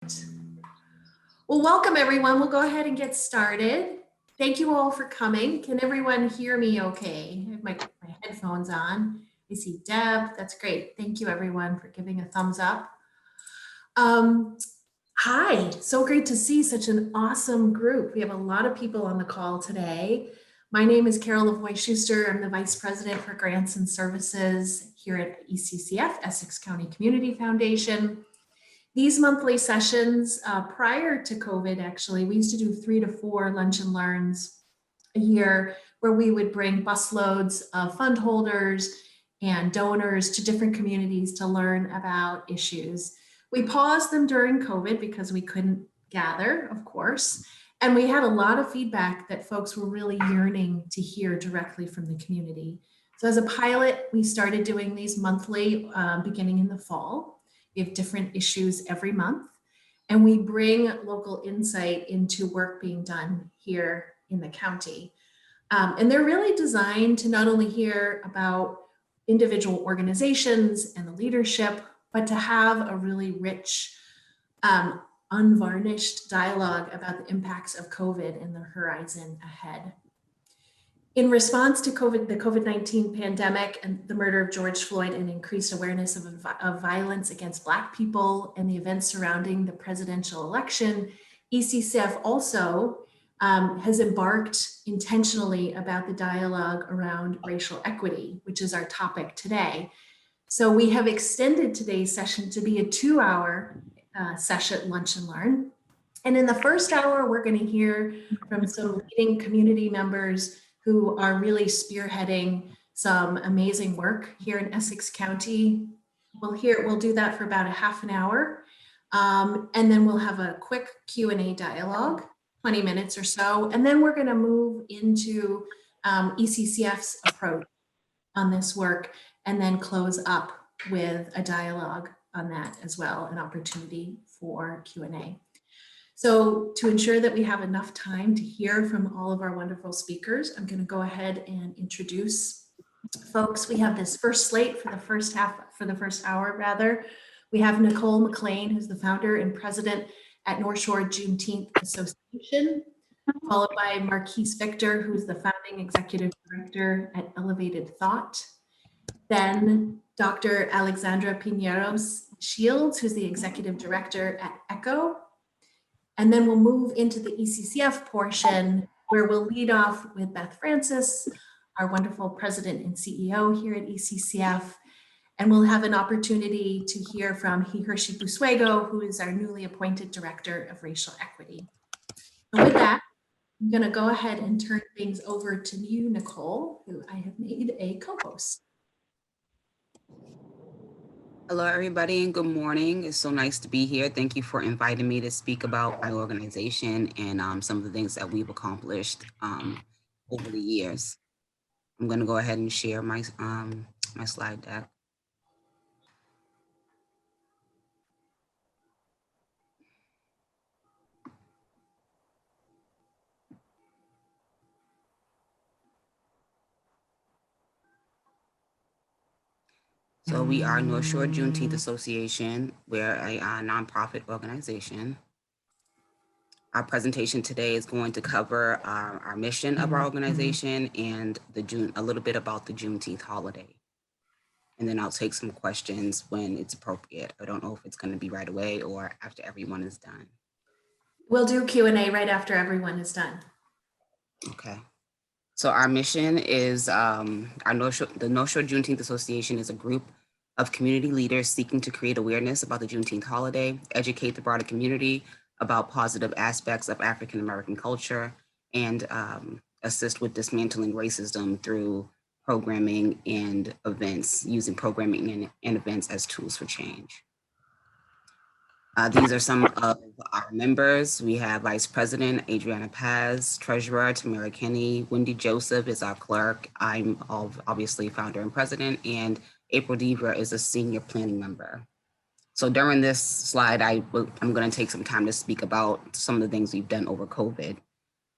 Well, welcome everyone. We'll go ahead and get started. Thank you all for coming. Can everyone hear me okay? I have my headphones on. I see Deb. That's great. Thank you everyone for giving a thumbs up. Hi, so great to see such an awesome group. We have a lot of people on the call today. My name is Lavoie Schuster. I'm the Vice President for Grants and Services here at ECCF, Essex County Community Foundation. These monthly sessions, prior to COVID, actually, we used to do 3 to 4 lunch and learns a year where we would bring busloads of fund holders and donors to different communities to learn about issues. We paused them during COVID because we couldn't gather, of course, and we had a lot of feedback that folks were really yearning to hear directly from the community. So as a pilot, we started doing these monthly beginning in the fall. We have different issues every month, and we bring local insight into work being done here in the county. And they're really designed to not only hear about individual organizations and the leadership, but to have a really rich, unvarnished dialogue about the impacts of COVID and the horizon ahead. In response to the COVID-19 pandemic and the murder of George Floyd and increased awareness of violence against Black people and the events surrounding the presidential election, ECCF also has embarked intentionally about the dialogue around racial equity, which is our topic today. So we have extended today's session to be a 2-hour session, lunch and learn. And in the first hour, we're going to hear from some leading community members who are really spearheading some amazing work here in Essex County. We'll do that for about a half an hour. And then we'll have a quick Q&A dialogue, 20 minutes or so. And then we're gonna move into ECCF's approach on this work and then close up with a dialogue on that as well, an opportunity for Q&A. So to ensure that we have enough time to hear from all of our wonderful speakers, I'm going to go ahead and introduce folks. We have this first slate for the first hour rather. We have Nicole McClain, who's the founder and president at North Shore Juneteenth Association, followed by Marquis Victor, who's the founding executive director at Elevated Thought. Then Dr. Alexandra Piñeros-Shields, who's the executive director at ECCO. And then we'll move into the ECCF portion where we'll lead off with Beth Francis, our wonderful president and CEO here at ECCF. And we'll have an opportunity to hear from Hehershe Busuego, who is our newly appointed director of racial equity. And with that, I'm going to go ahead and turn things over to you, Nicole, who I have made a co-host. Hello, everybody, and good morning. It's so nice to be here. Thank you for inviting me to speak about my organization and some of the things that we've accomplished over the years. I'm going to go ahead and share my my slide deck. So we are North Shore Juneteenth Association. We're a nonprofit organization. Our presentation today is going to cover our mission of our organization and a little bit about the Juneteenth holiday. And then I'll take some questions when it's appropriate. I don't know if it's going to be right away or after everyone is done. We'll do Q&A right after everyone is done. Okay. So our mission is the North Shore Juneteenth Association is a group of community leaders seeking to create awareness about the Juneteenth holiday, educate the broader community about positive aspects of African-American culture, and assist with dismantling racism through programming and events, using programming and events as tools for change. These are some of our members. We have Vice President Adriana Paz, Treasurer Tamara Kenny, Wendy Joseph is our clerk. I'm obviously founder and president, and April Deaver is a senior planning member. So during this slide, I'm going to take some time to speak about some of the things we've done over COVID.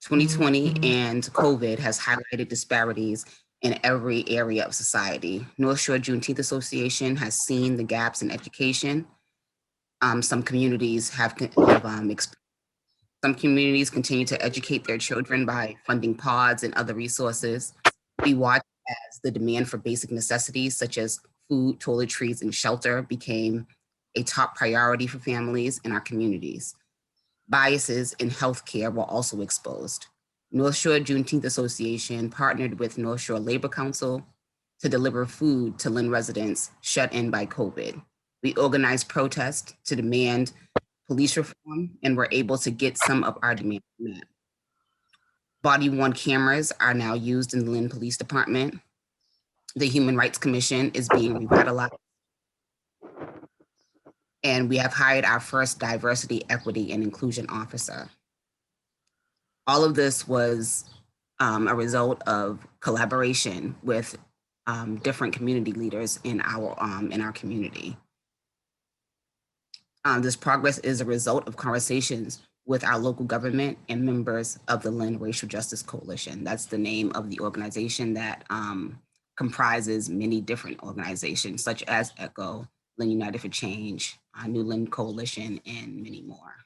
2020 and COVID has highlighted disparities in every area of society. North Shore Juneteenth Association has seen the gaps in education, Some communities some communities continue to educate their children by funding pods and other resources. We watch as the demand for basic necessities such as food, toiletries, and shelter became a top priority for families in our communities. Biases in healthcare were also exposed. North Shore Juneteenth Association partnered with North Shore Labor Council to deliver food to Lynn residents shut in by COVID. We organized protests to demand police reform and were able to get some of our demands met. Body-worn cameras are now used in the Lynn Police Department. The Human Rights Commission is being revitalized. And we have hired our first diversity, equity, and inclusion officer. All of this was a result of collaboration with different community leaders in our community. This progress is a result of conversations with our local government and members of the Lynn Racial Justice Coalition. That's the name of the organization that comprises many different organizations, such as ECCO, Lynn United for Change, New Lynn Coalition, and many more.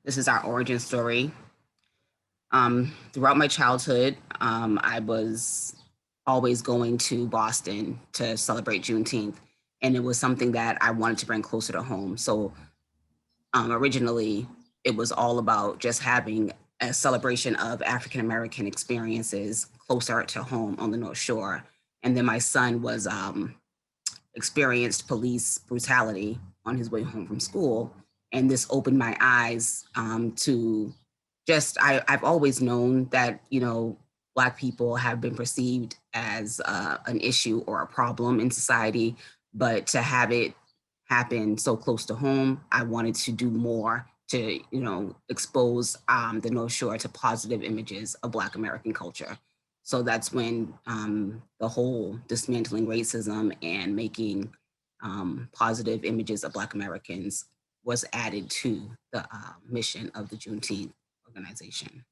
This is our origin story. Throughout my childhood, I was always going to Boston to celebrate Juneteenth, and it was something that I wanted to bring closer to home. So originally, it was all about just having a celebration of African-American experiences closer to home on the North Shore. And then my son was experienced police brutality on his way home from school. And this opened my eyes to just, I've always known that, you know, Black people have been perceived as an issue or a problem in society, but to have it happen so close to home, I wanted to do more to, you know, expose the North Shore to positive images of Black American culture. So that's when the whole dismantling racism and making positive images of Black Americans was added to the mission of the Juneteenth organization.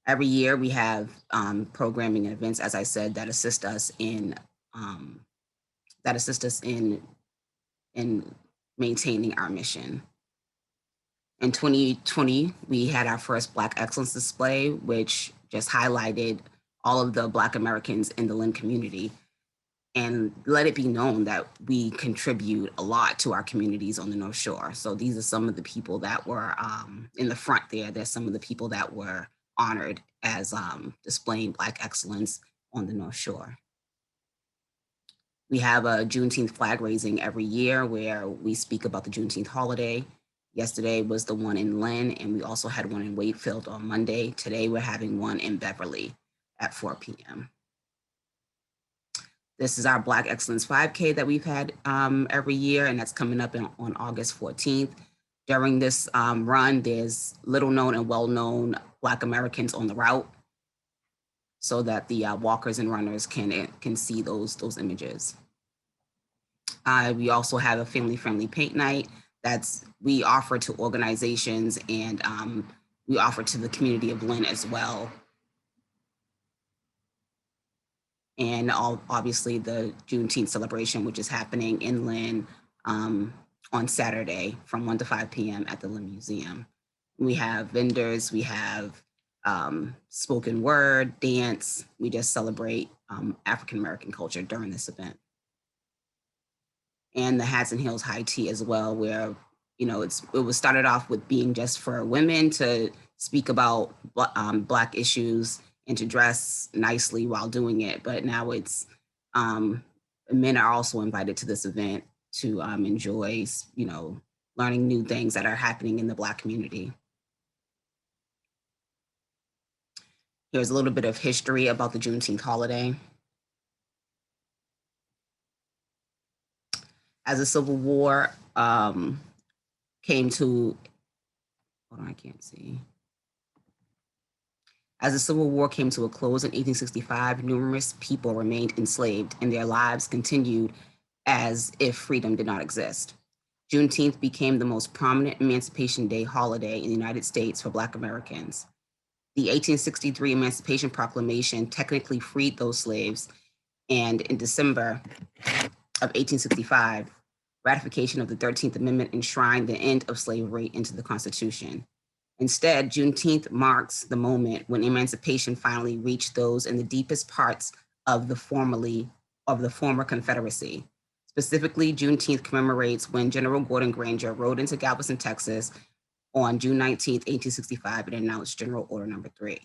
Every year we have programming and events, as I said, that assist us in maintaining our mission. In 2020, we had our first Black Excellence Display, which just highlighted all of the Black Americans in the Lynn community and let it be known that we contribute a lot to our communities on the North Shore. So these are some of the people that were in the front there. There's some of the people that were honored as displaying Black excellence on the North Shore. We have a Juneteenth flag raising every year where we speak about the Juneteenth holiday. Yesterday was the one in Lynn, and we also had one in Wakefield on Monday. Today we're having one in Beverly at 4 p.m. This is our Black Excellence 5K that we've had every year, and that's coming up on August 14th. During this run, there's little known and well-known Black Americans on the route so that the walkers and runners can see those images. We also have a family-friendly paint night we offer to organizations, and we offer to the community of Lynn as well. And obviously the Juneteenth celebration, which is happening in Lynn on Saturday from 1 to 5 p.m. at the Lynn Museum. We have vendors, we have spoken word, dance. We just celebrate African-American culture during this event. And the Hats and Heels High Tea as well, where, you know, it was started off with being just for women to speak about Black issues and to dress nicely while doing it. But now it's, men are also invited to this event to enjoy, you know, learning new things that are happening in the Black community. Here's a little bit of history about the Juneteenth holiday. As the Civil War came to, hold on, I can't see. As the Civil War came to a close in 1865, numerous people remained enslaved and their lives continued as if freedom did not exist. Juneteenth became the most prominent Emancipation Day holiday in the United States for Black Americans. The 1863 Emancipation Proclamation technically freed those slaves, and in December of 1865, ratification of the 13th Amendment enshrined the end of slavery into the Constitution. Instead, Juneteenth marks the moment when emancipation finally reached those in the deepest parts of the former Confederacy. Specifically, Juneteenth commemorates when General Gordon Granger rode into Galveston, Texas on June 19, 1865, and announced General Order Number 3.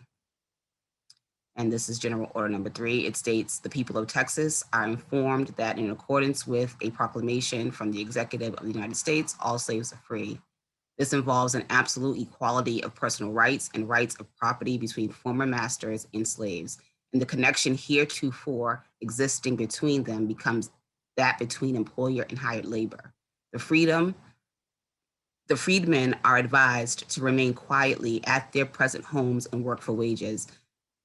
And this is General Order Number 3. It states, the people of Texas are informed that in accordance with a proclamation from the Executive of the United States, all slaves are free. This involves an absolute equality of personal rights and rights of property between former masters and slaves. And the connection heretofore existing between them becomes that between employer and hired labor. The freedmen are advised to remain quietly at their present homes and work for wages.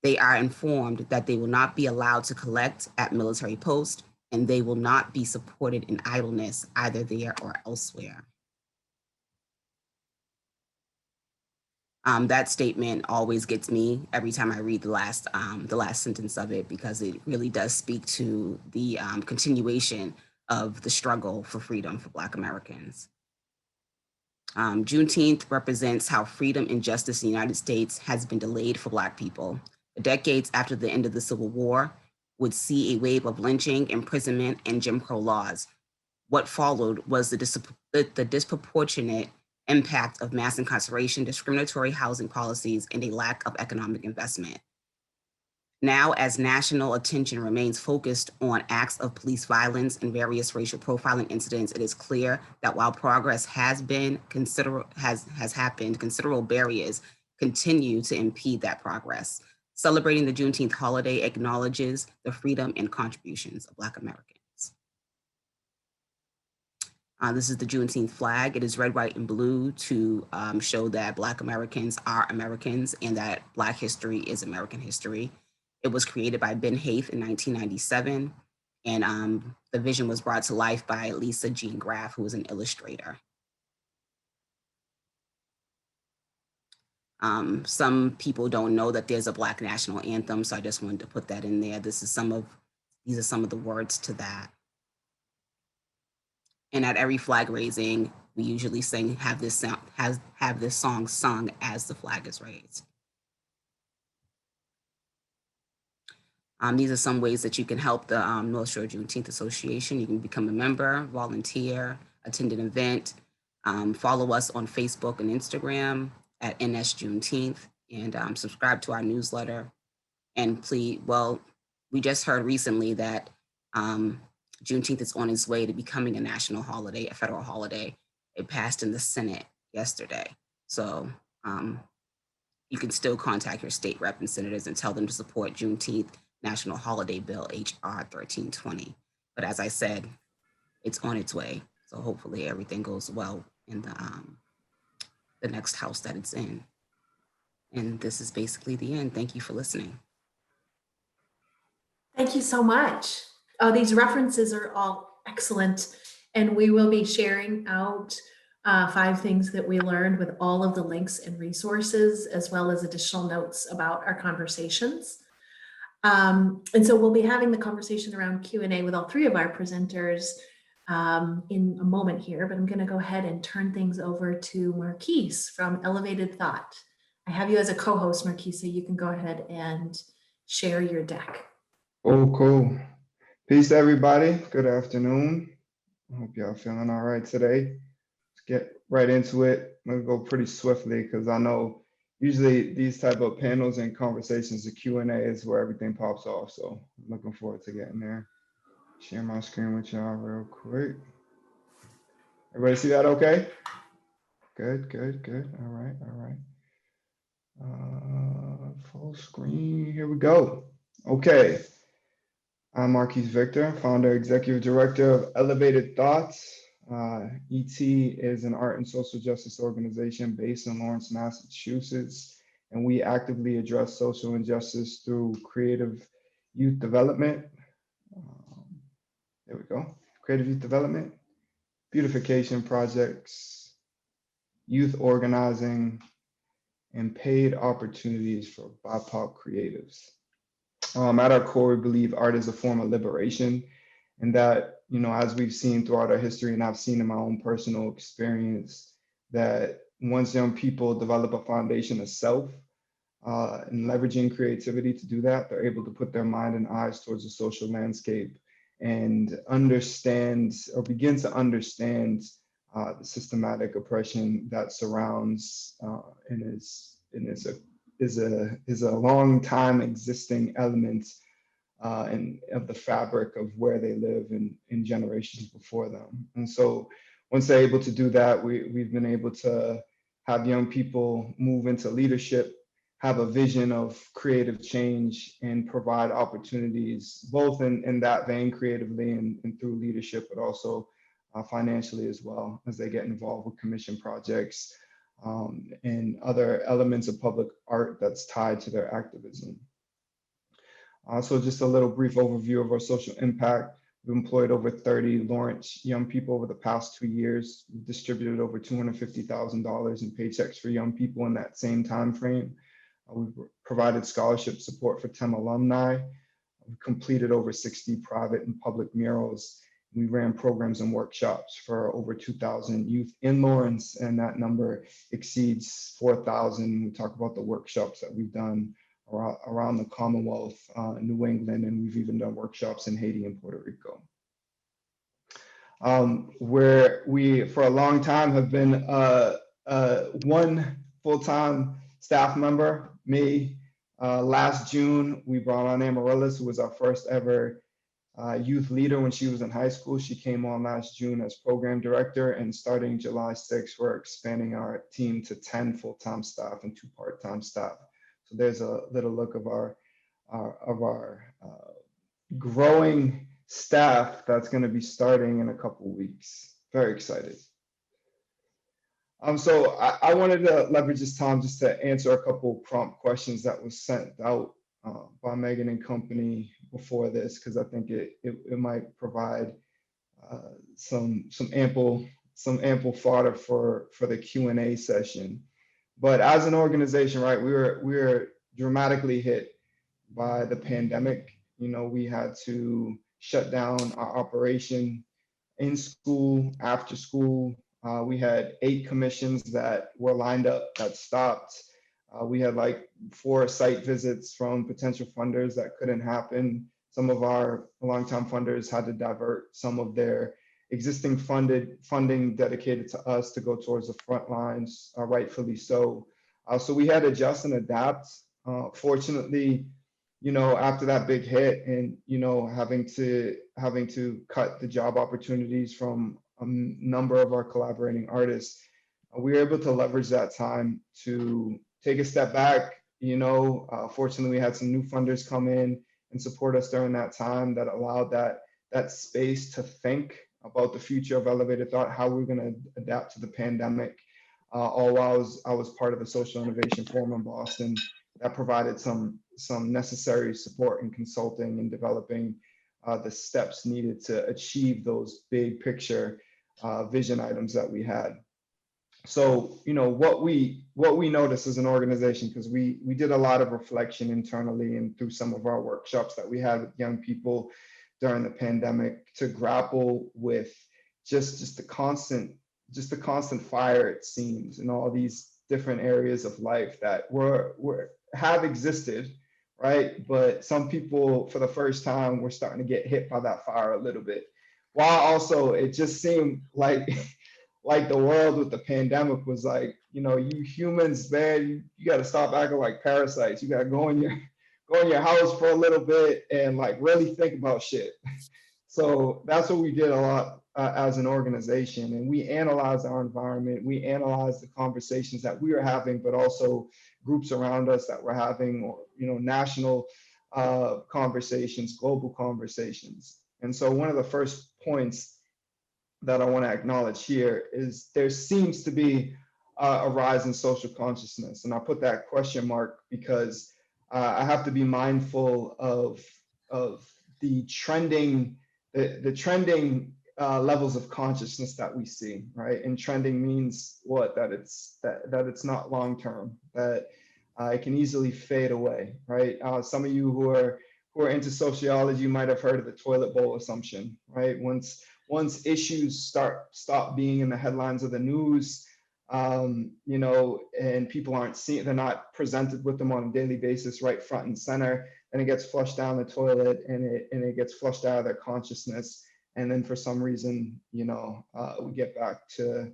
They are informed that they will not be allowed to collect at military posts, and they will not be supported in idleness either there or elsewhere. That statement always gets me every time I read the last sentence of it, because it really does speak to the continuation of the struggle for freedom for Black Americans. Juneteenth represents how freedom and justice in the United States has been delayed for Black people. The decades after the end of the Civil War would see a wave of lynching, imprisonment, and Jim Crow laws. What followed was the disproportionate impact of mass incarceration, discriminatory housing policies, and a lack of economic investment. Now, as national attention remains focused on acts of police violence and various racial profiling incidents, it is clear that while progress has happened, considerable barriers continue to impede that progress. Celebrating the Juneteenth holiday acknowledges the freedom and contributions of Black Americans. This is the Juneteenth flag. It is red, white, and blue to show that Black Americans are Americans and that Black history is American history. It was created by Ben Haith in 1997, and the vision was brought to life by Lisa Jean Graff, who was an illustrator. Some people don't know that there's a Black national anthem, so I just wanted to put that in there. These are some of the words to that. And at every flag raising, we usually have this song sung as the flag is raised. These are some ways that you can help the North Shore Juneteenth Association. You can become a member, volunteer, attend an event, follow us on Facebook and Instagram at NS Juneteenth, and subscribe to our newsletter. And please, we just heard recently that Juneteenth is on its way to becoming a national holiday, a federal holiday. It passed in the Senate yesterday. So you can still contact your state rep and senators and tell them to support Juneteenth National Holiday Bill, HR 1320. But as I said, it's on its way. So hopefully everything goes well in the next house that it's in. And this is basically the end. Thank you for listening. Thank you so much. These references are all excellent, and we will be sharing out 5 things that we learned with all of the links and resources, as well as additional notes about our conversations. And so we'll be having the conversation around Q&A with all 3 of our presenters in a moment here, but I'm going to go ahead and turn things over to Marquis from Elevated Thought. I have you as a co-host, Marquis, so you can go ahead and share your deck. Oh, cool. Peace to everybody. Good afternoon. I hope y'all feeling all right today. Let's get right into it. I'm gonna go pretty swiftly because I know usually these type of panels and conversations, the Q&A is where everything pops off. So I'm looking forward to getting there. Share my screen with y'all real quick. Everybody see that okay? Good, good, good. All right, all right. Full screen, here we go. Okay. I'm Marquis Victor, founder, executive director of Elevated Thoughts. ET is an art and social justice organization based in Lawrence, Massachusetts, and we actively address social injustice through creative youth development. There we go. Creative youth development, beautification projects, youth organizing, and paid opportunities for BIPOC creatives. At our core, we believe art is a form of liberation, and that, as we've seen throughout our history, and I've seen in my own personal experience, that once young people develop a foundation of self, and leveraging creativity to do that, they're able to put their mind and eyes towards the social landscape and understand, or begin to understand, the systematic oppression that surrounds and is a long time existing element and of the fabric of where they live in generations before them. And so once they're able to do that, we've been able to have young people move into leadership, have a vision of creative change, and provide opportunities both in that vein creatively and through leadership, but also financially as well, as they get involved with commission projects and other elements of public art that's tied to their activism. So just a little brief overview of our social impact. We've employed over 30 Lawrence young people over the past 2 years. We've distributed over $250,000 in paychecks for young people in that same time frame. We've provided scholarship support for 10 alumni. We've completed over 60 private and public murals. We ran programs and workshops for over 2,000 youth in Lawrence, and that number exceeds 4,000. We talk about the workshops that we've done around the Commonwealth, New England, and we've even done workshops in Haiti and Puerto Rico. Where we, for a long time, have been one full-time staff member, me. Last June, we brought on Amaryllis, who was our first ever youth leader when she was in high school. She came on last June as program director, and starting July 6th, we're expanding our team to 10 full-time staff and 2 part-time staff. So there's a little look of our growing staff that's going to be starting in a couple weeks. Very excited. So I wanted to leverage this time just to answer a couple prompt questions that was sent out by Megan and company before this, because I think it might provide some ample fodder for the Q&A session. But as an organization, right, we were dramatically hit by the pandemic. We had to shut down our operation in school, after school. We had 8 commissions that were lined up that stopped. We had like 4 site visits from potential funders that couldn't happen. Some of our longtime funders had to divert some of their existing funding dedicated to us to go towards the front lines, rightfully so. So we had to adjust and adapt. Fortunately, after that big hit and, having to cut the job opportunities from a number of our collaborating artists, we were able to leverage that time to take a step back. Fortunately, we had some new funders come in and support us during that time that allowed that space to think about the future of elevated thought, how we're going to adapt to the pandemic. All while I was part of the Social Innovation Forum in Boston that provided some necessary support in consulting and developing the steps needed to achieve those big picture vision items that we had. So, what we noticed as an organization, because we did a lot of reflection internally and through some of our workshops that we had with young people during the pandemic to grapple with just the constant fire, it seems, in all these different areas of life that have existed, right? But some people, for the first time, were starting to get hit by that fire a little bit. While also, it just seemed like the world with the pandemic was like, you humans, man, you got to stop acting like parasites. You got to go in your house for a little bit and like really think about shit. So that's what we did a lot as an organization. And we analyzed our environment. We analyzed the conversations that we were having, but also groups around us that were having, or, national conversations, global conversations. And so one of the first points that I want to acknowledge here is there seems to be a rise in social consciousness. And I put that question mark because I have to be mindful of the trending levels of consciousness that we see, right? And trending means what? That it's not long term, that it can easily fade away, right? Some of you who are into sociology might have heard of the toilet bowl assumption, right? Once issues stop being in the headlines of the news, you know, and people aren't seeing, they're not presented with them on a daily basis, right front and center, and it gets flushed down the toilet, and it gets flushed out of their consciousness. And then for some reason, you know, we get back to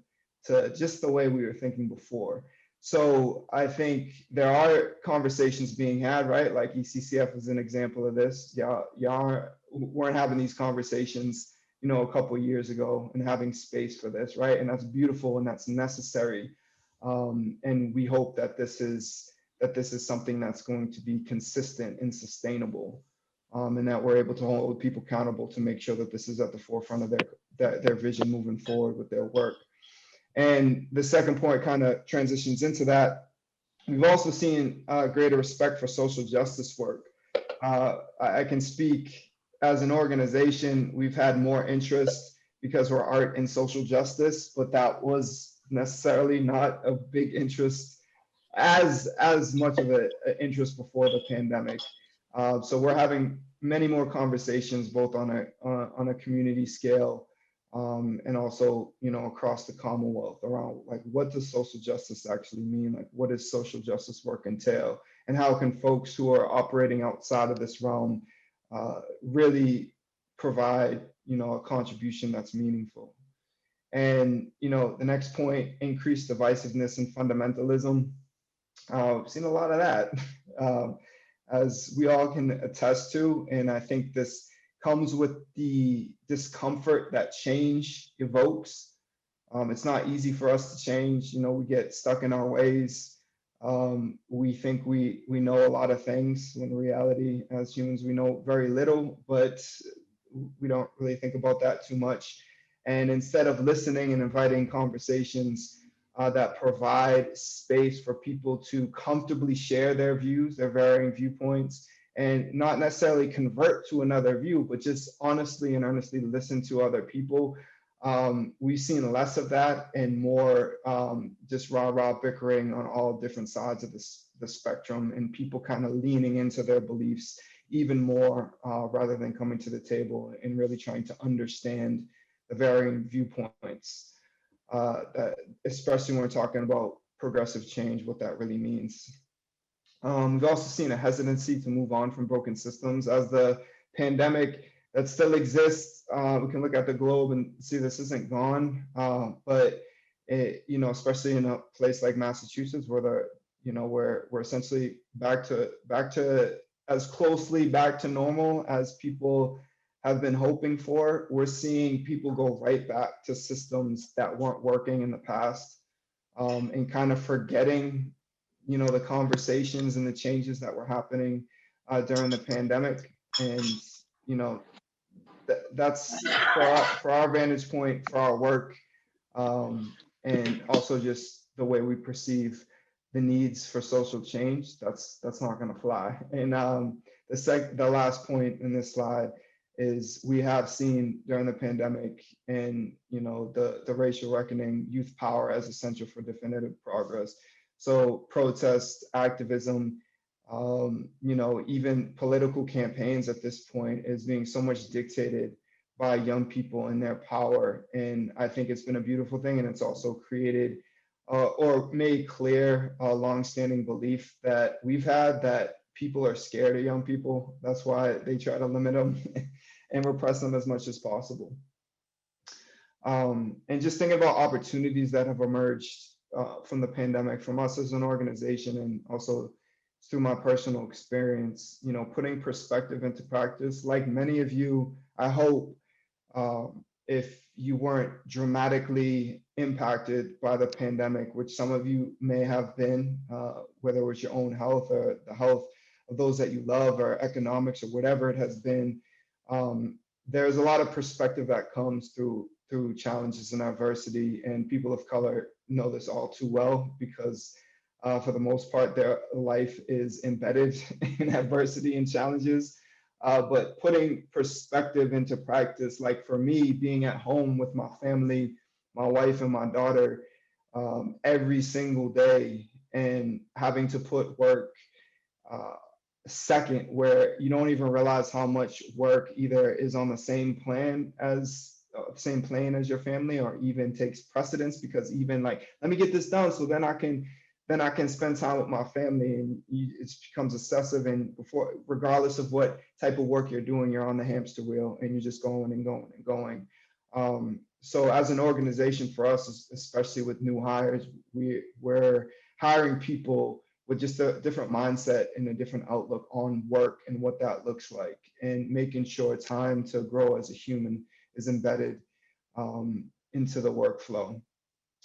just the way we were thinking before. So I think there are conversations being had, right? Like ECCF is an example of this. Y'all weren't having these conversations, you know, a couple of years ago, and having space for this, right? And that's beautiful and that's necessary. And we hope that this is something that's going to be consistent and sustainable, and that we're able to hold people accountable to make sure that this is at the forefront of their vision moving forward with their work. And the second point kind of transitions into that. We've also seen greater respect for social justice work. I can speak as an organization, we've had more interest because we're art and social justice, but that was necessarily not a big interest, as much of an interest before the pandemic. So we're having many more conversations, both on a community scale, and also, you know, across the Commonwealth, around like, what does social justice actually mean? Like, what does social justice work entail? And how can folks who are operating outside of this realm really provide, you know, a contribution that's meaningful? And, you know, the next point, increased divisiveness and fundamentalism. We've seen a lot of that, as we all can attest to. And I think this comes with the discomfort that change evokes. It's not easy for us to change. You know, we get stuck in our ways. We think we know a lot of things, when in reality, as humans, we know very little, but we don't really think about that too much. And instead of listening and inviting conversations that provide space for people to comfortably share their views, their varying viewpoints, and not necessarily convert to another view, but just honestly and earnestly listen to other people. We've seen less of that and more just rah-rah bickering on all different sides of the spectrum, and people kind of leaning into their beliefs even more, rather than coming to the table and really trying to understand the varying viewpoints, that, especially when we're talking about progressive change, what that really means. We've also seen a hesitancy to move on from broken systems as the pandemic that still exists. We can look at the globe and see this isn't gone, but it, you know, especially in a place like Massachusetts, where we're essentially back to as closely back to normal as people have been hoping for. We're seeing people go right back to systems that weren't working in the past, and kind of forgetting, you know, the conversations and the changes that were happening during the pandemic. And, you know, that's for our vantage point, for our work, and also just the way we perceive the needs for social change. That's not going to fly. And the last point in this slide is, we have seen during the pandemic and, you know, the racial reckoning, youth power as essential for definitive progress. So protest, activism, you know, even political campaigns at this point is being so much dictated by young people and their power. And I think it's been a beautiful thing. And it's also created or made clear a longstanding belief that we've had, that people are scared of young people. That's why they try to limit them and repress them as much as possible. And just thinking about opportunities that have emerged from the pandemic, from us as an organization, and also through my personal experience, you know, putting perspective into practice. Like many of you, I hope, if you weren't dramatically impacted by the pandemic, which some of you may have been, whether it was your own health or the health of those that you love, or economics, or whatever it has been, there's a lot of perspective that comes through challenges and adversity, and people of color know this all too well, because for the most part, their life is embedded in adversity and challenges. but putting perspective into practice, like for me, being at home with my family, my wife and my daughter, every single day, and having to put work second, where you don't even realize how much work either is on the same plane as your family, or even takes precedence, because even like, let me get this done so then I can spend time with my family, and it becomes excessive. And before, regardless of what type of work you're doing, you're on the hamster wheel and you're just going and going and going. So as an organization, for us, especially with new hires, we're hiring people with just a different mindset and a different outlook on work and what that looks like, and making sure time to grow as a human is embedded into the workflow.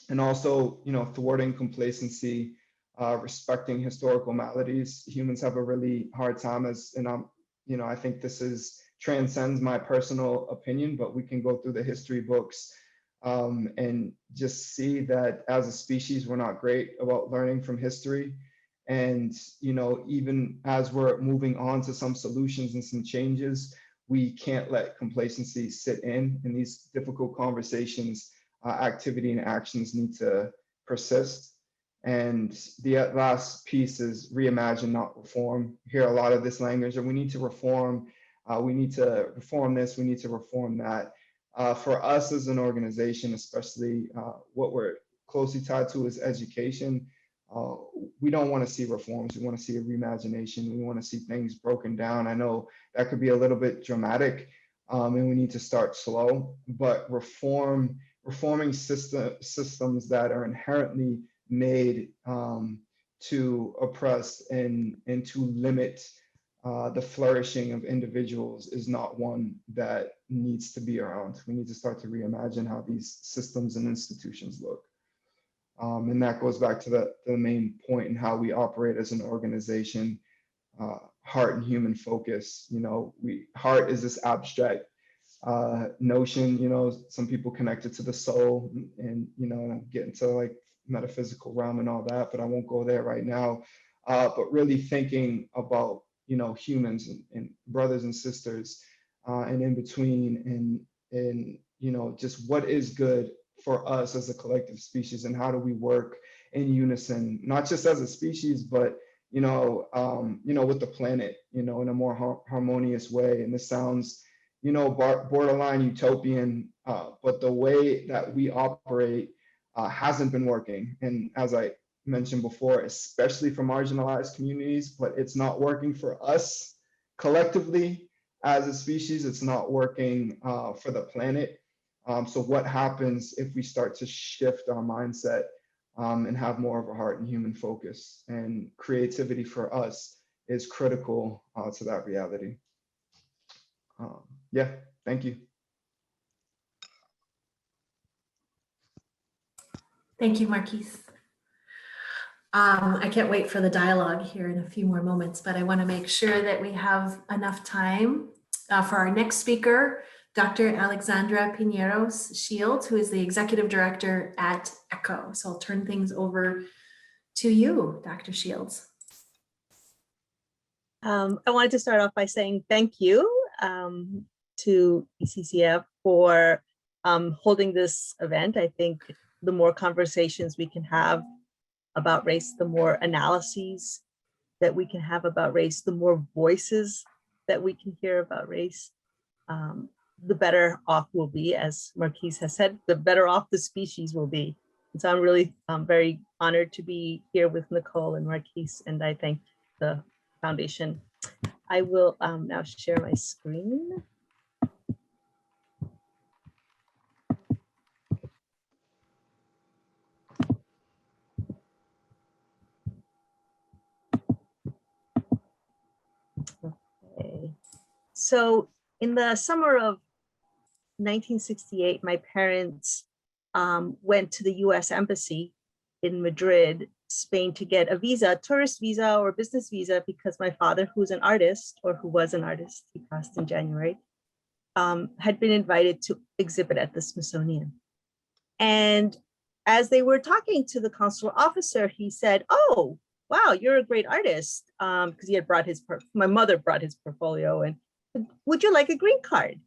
And also, thwarting complacency, respecting historical maladies. Humans have a really hard time I think this transcends my personal opinion, but we can go through the history books and just see that as a species, we're not great about learning from history. And, even as we're moving on to some solutions and some changes, we can't let complacency sit in these difficult conversations. Activity and actions need to persist. And the last piece is reimagine, not reform. You hear a lot of this language, and we need to reform. We need to reform this. We need to reform that. For us as an organization, especially what we're closely tied to is education. We don't want to see reforms. We want to see a reimagination. We want to see things broken down. I know that could be a little bit dramatic, and we need to start slow, but reforming systems that are inherently made to oppress and to limit the flourishing of individuals is not one that needs to be around. We need to start to reimagine how these systems and institutions look. And that goes back to the main point in how we operate as an organization, heart and human focus. Heart is this abstract notion, some people connect it to the soul and, get into like metaphysical realm and all that, but I won't go there right now. But really thinking about, humans and brothers and sisters and in between, and just what is good for us as a collective species, and how do we work in unison, not just as a species, but with the planet, in a more harmonious way. And this sounds, borderline utopian, but the way that we operate hasn't been working. And as I mentioned before, especially for marginalized communities, but it's not working for us collectively as a species. It's not working for the planet. So what happens if we start to shift our mindset and have more of a heart and human focus? And creativity for us is critical to that reality. Yeah, thank you. Thank you, Marquis. I can't wait for the dialogue here in a few more moments, but I want to make sure that we have enough time for our next speaker, Dr. Alexandra Piñeros-Shields, who is the Executive Director at ECCO. So I'll turn things over to you, Dr. Shields. I wanted to start off by saying thank you to ECCF for holding this event. I think the more conversations we can have about race, the more analyses that we can have about race, the more voices that we can hear about race, the better off we'll be. As Marquis has said, the better off the species will be. And so I'm really very honored to be here with Nicole and Marquis, and I thank the foundation. I will now share my screen. Okay. So in the summer of 1968, my parents went to the US Embassy in Madrid, Spain, to get a visa, tourist visa or business visa, because my father, who's an artist, or who was an artist, he passed in January, had been invited to exhibit at the Smithsonian. And as they were talking to the consular officer, he said, "Oh, wow, you're a great artist," because he had brought my mother brought his portfolio, and would you like a green card?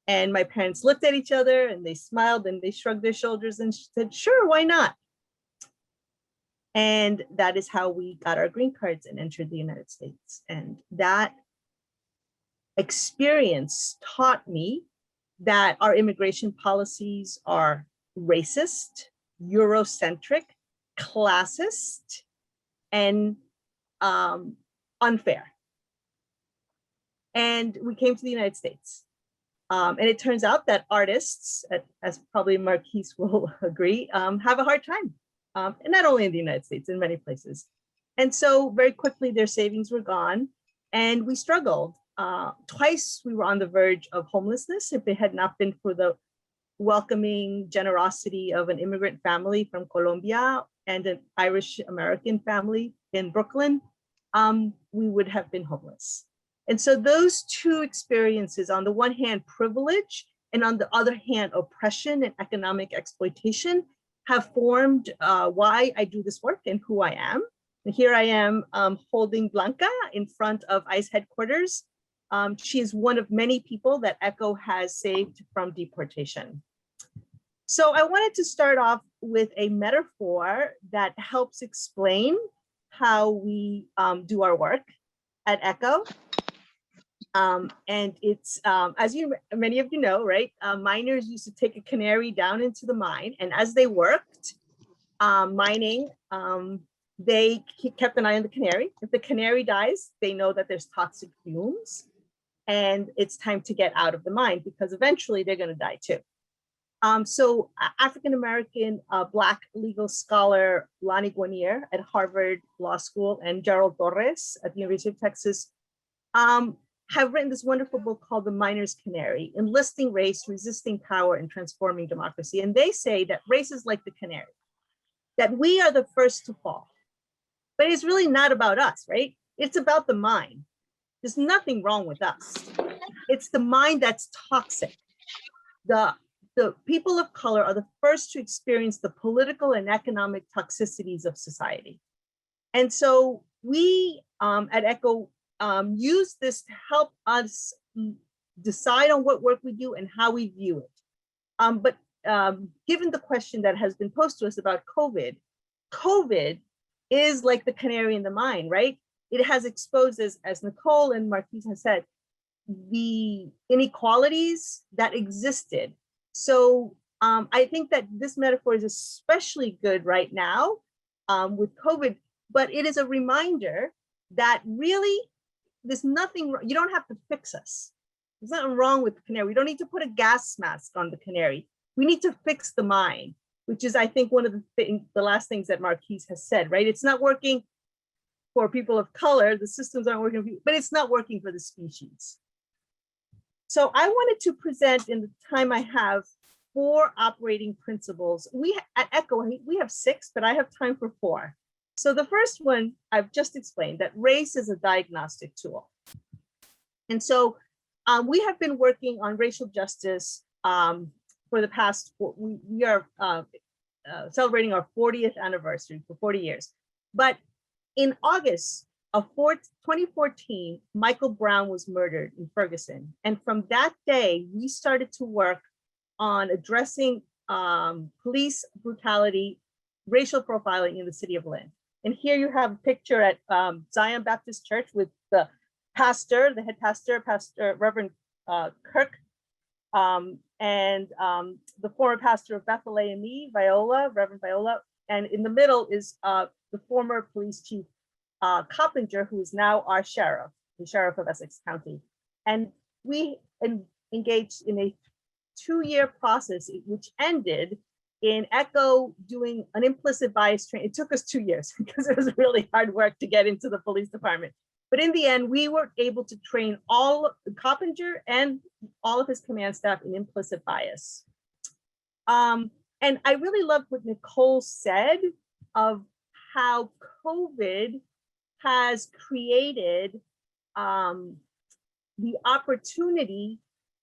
And my parents looked at each other and they smiled and they shrugged their shoulders and said, sure, why not? And that is how we got our green cards and entered the United States. And that experience taught me that our immigration policies are racist, Eurocentric, classist, and unfair. And we came to the United States. And it turns out that artists, as probably Marquis will agree, have a hard time. And not only in the United States, in many places. And so very quickly their savings were gone and we struggled. Twice we were on the verge of homelessness if it had not been for the welcoming generosity of an immigrant family from Colombia and an Irish American family in Brooklyn, we would have been homeless. And so those two experiences, on the one hand, privilege, and on the other hand, oppression and economic exploitation, have formed why I do this work and who I am. And here I am holding Blanca in front of ICE headquarters. She is one of many people that ECCO has saved from deportation. So I wanted to start off with a metaphor that helps explain how we do our work at ECCO. And it's, as many of you know, right? Miners used to take a canary down into the mine, and as they worked mining, they kept an eye on the canary. If the canary dies, they know that there's toxic fumes, and it's time to get out of the mine because eventually they're going to die too. So African-American Black legal scholar Lonnie Guinier at Harvard Law School and Gerald Torres at the University of Texas have written this wonderful book called The Miner's Canary, Enlisting Race, Resisting Power, and Transforming Democracy. And they say that race is like the canary, that we are the first to fall. But it's really not about us, right? It's about the mind. There's nothing wrong with us. It's the mind that's toxic. The people of color are the first to experience the political and economic toxicities of society. And so we at ECCO use this to help us decide on what work we do and how we view it. But given the question that has been posed to us about COVID is like the canary in the mine, right? It has exposed, as Nicole and Marquis has said, the inequalities that existed. So I think that this metaphor is especially good right now with COVID, but it is a reminder that really there's nothing, you don't have to fix us. There's nothing wrong with the canary. We don't need to put a gas mask on the canary. We need to fix the mind, which is, I think, one of the last things that Marquis has said, right? It's not working for people of color, the systems aren't working, but it's not working for the species. So I wanted to present, in the time I have, 4 operating principles. We at ECCO, we have 6, but I have time for 4. So the first one I've just explained, that race is a diagnostic tool. And so we have been working on racial justice for the past, we are celebrating our 40th anniversary for 40 years. But in August of 2014, Michael Brown was murdered in Ferguson. And from that day, we started to work on addressing police brutality, racial profiling in the city of Lynn. And here you have a picture at Zion Baptist Church with the pastor, the head pastor, Reverend Kirk, and the former pastor of Beth Viola, Reverend Viola. And in the middle is the former police chief, Coppinger, who is now our sheriff, the sheriff of Essex County. And we engaged in a 2-year process, which ended in ECCO doing an implicit bias training. It took us 2 years because it was really hard work to get into the police department. But in the end, we were able to train all Coppinger and all of his command staff in implicit bias. And I really loved what Nicole said of how COVID has created the opportunity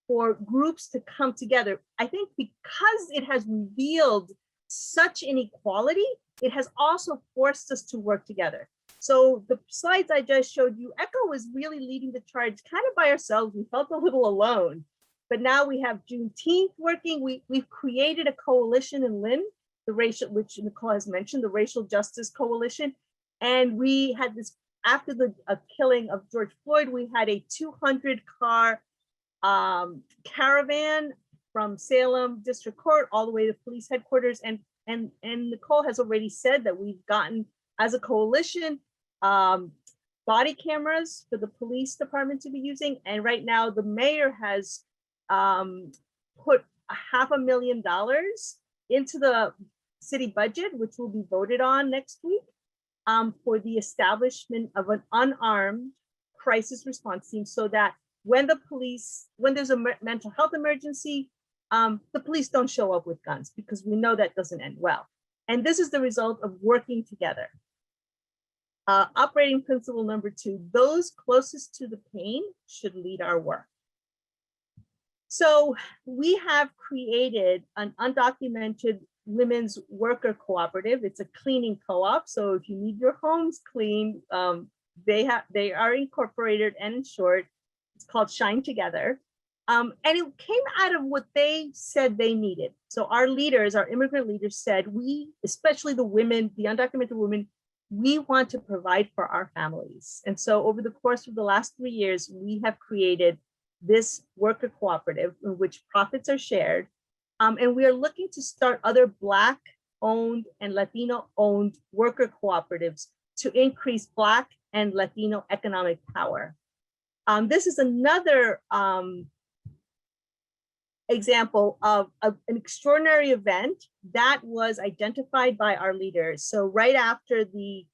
for groups to come together. I think because it has revealed such inequality, it has also forced us to work together. So the slides I just showed you, ECCO was really leading the charge kind of by ourselves. We felt a little alone, but now we have Juneteenth working. We've created a coalition in Lynn, the racial, which Nicole has mentioned, the Racial Justice Coalition. And we had this, after the killing of George Floyd, we had a 200-car caravan from Salem District Court all the way to police headquarters. And Nicole has already said that we've gotten, as a coalition, body cameras for the police department to be using. And right now the mayor has put $500,000 into the city budget, which will be voted on next week, for the establishment of an unarmed crisis response team, so that when there's a mental health emergency, the police don't show up with guns, because we know that doesn't end well. And this is the result of working together. Operating principle number 2, those closest to the pain should lead our work. So we have created an undocumented women's worker cooperative. It's a cleaning co-op. So if you need your homes cleaned, they are incorporated and insured. It's called Shine Together. And it came out of what they said they needed. So our leaders, our immigrant leaders said, we, especially the women, the undocumented women, we want to provide for our families. And so over the course of the last 3 years, we have created this worker cooperative in which profits are shared. And we are looking to start other Black owned and Latino owned worker cooperatives to increase Black and Latino economic power. This is another example of an extraordinary event that was identified by our leaders. So right after the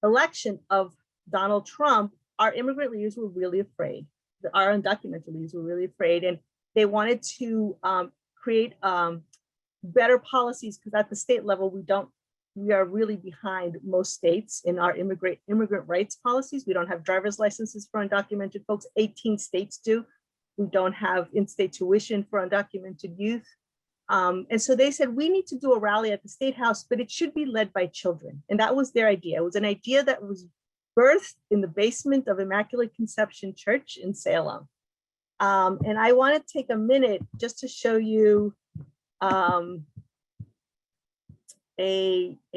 election of Donald Trump, our immigrant leaders were really afraid. Our undocumented leaders were really afraid, and they wanted to create better policies, because at the state level, we are really behind most states in our immigrant rights policies. We don't have driver's licenses for undocumented folks. 18 states do. We don't have in-state tuition for undocumented youth. And so they said, we need to do a rally at the State House, but it should be led by children. And that was their idea. It was an idea that was birthed in the basement of Immaculate Conception Church in Salem. And I want to take a minute just to show you a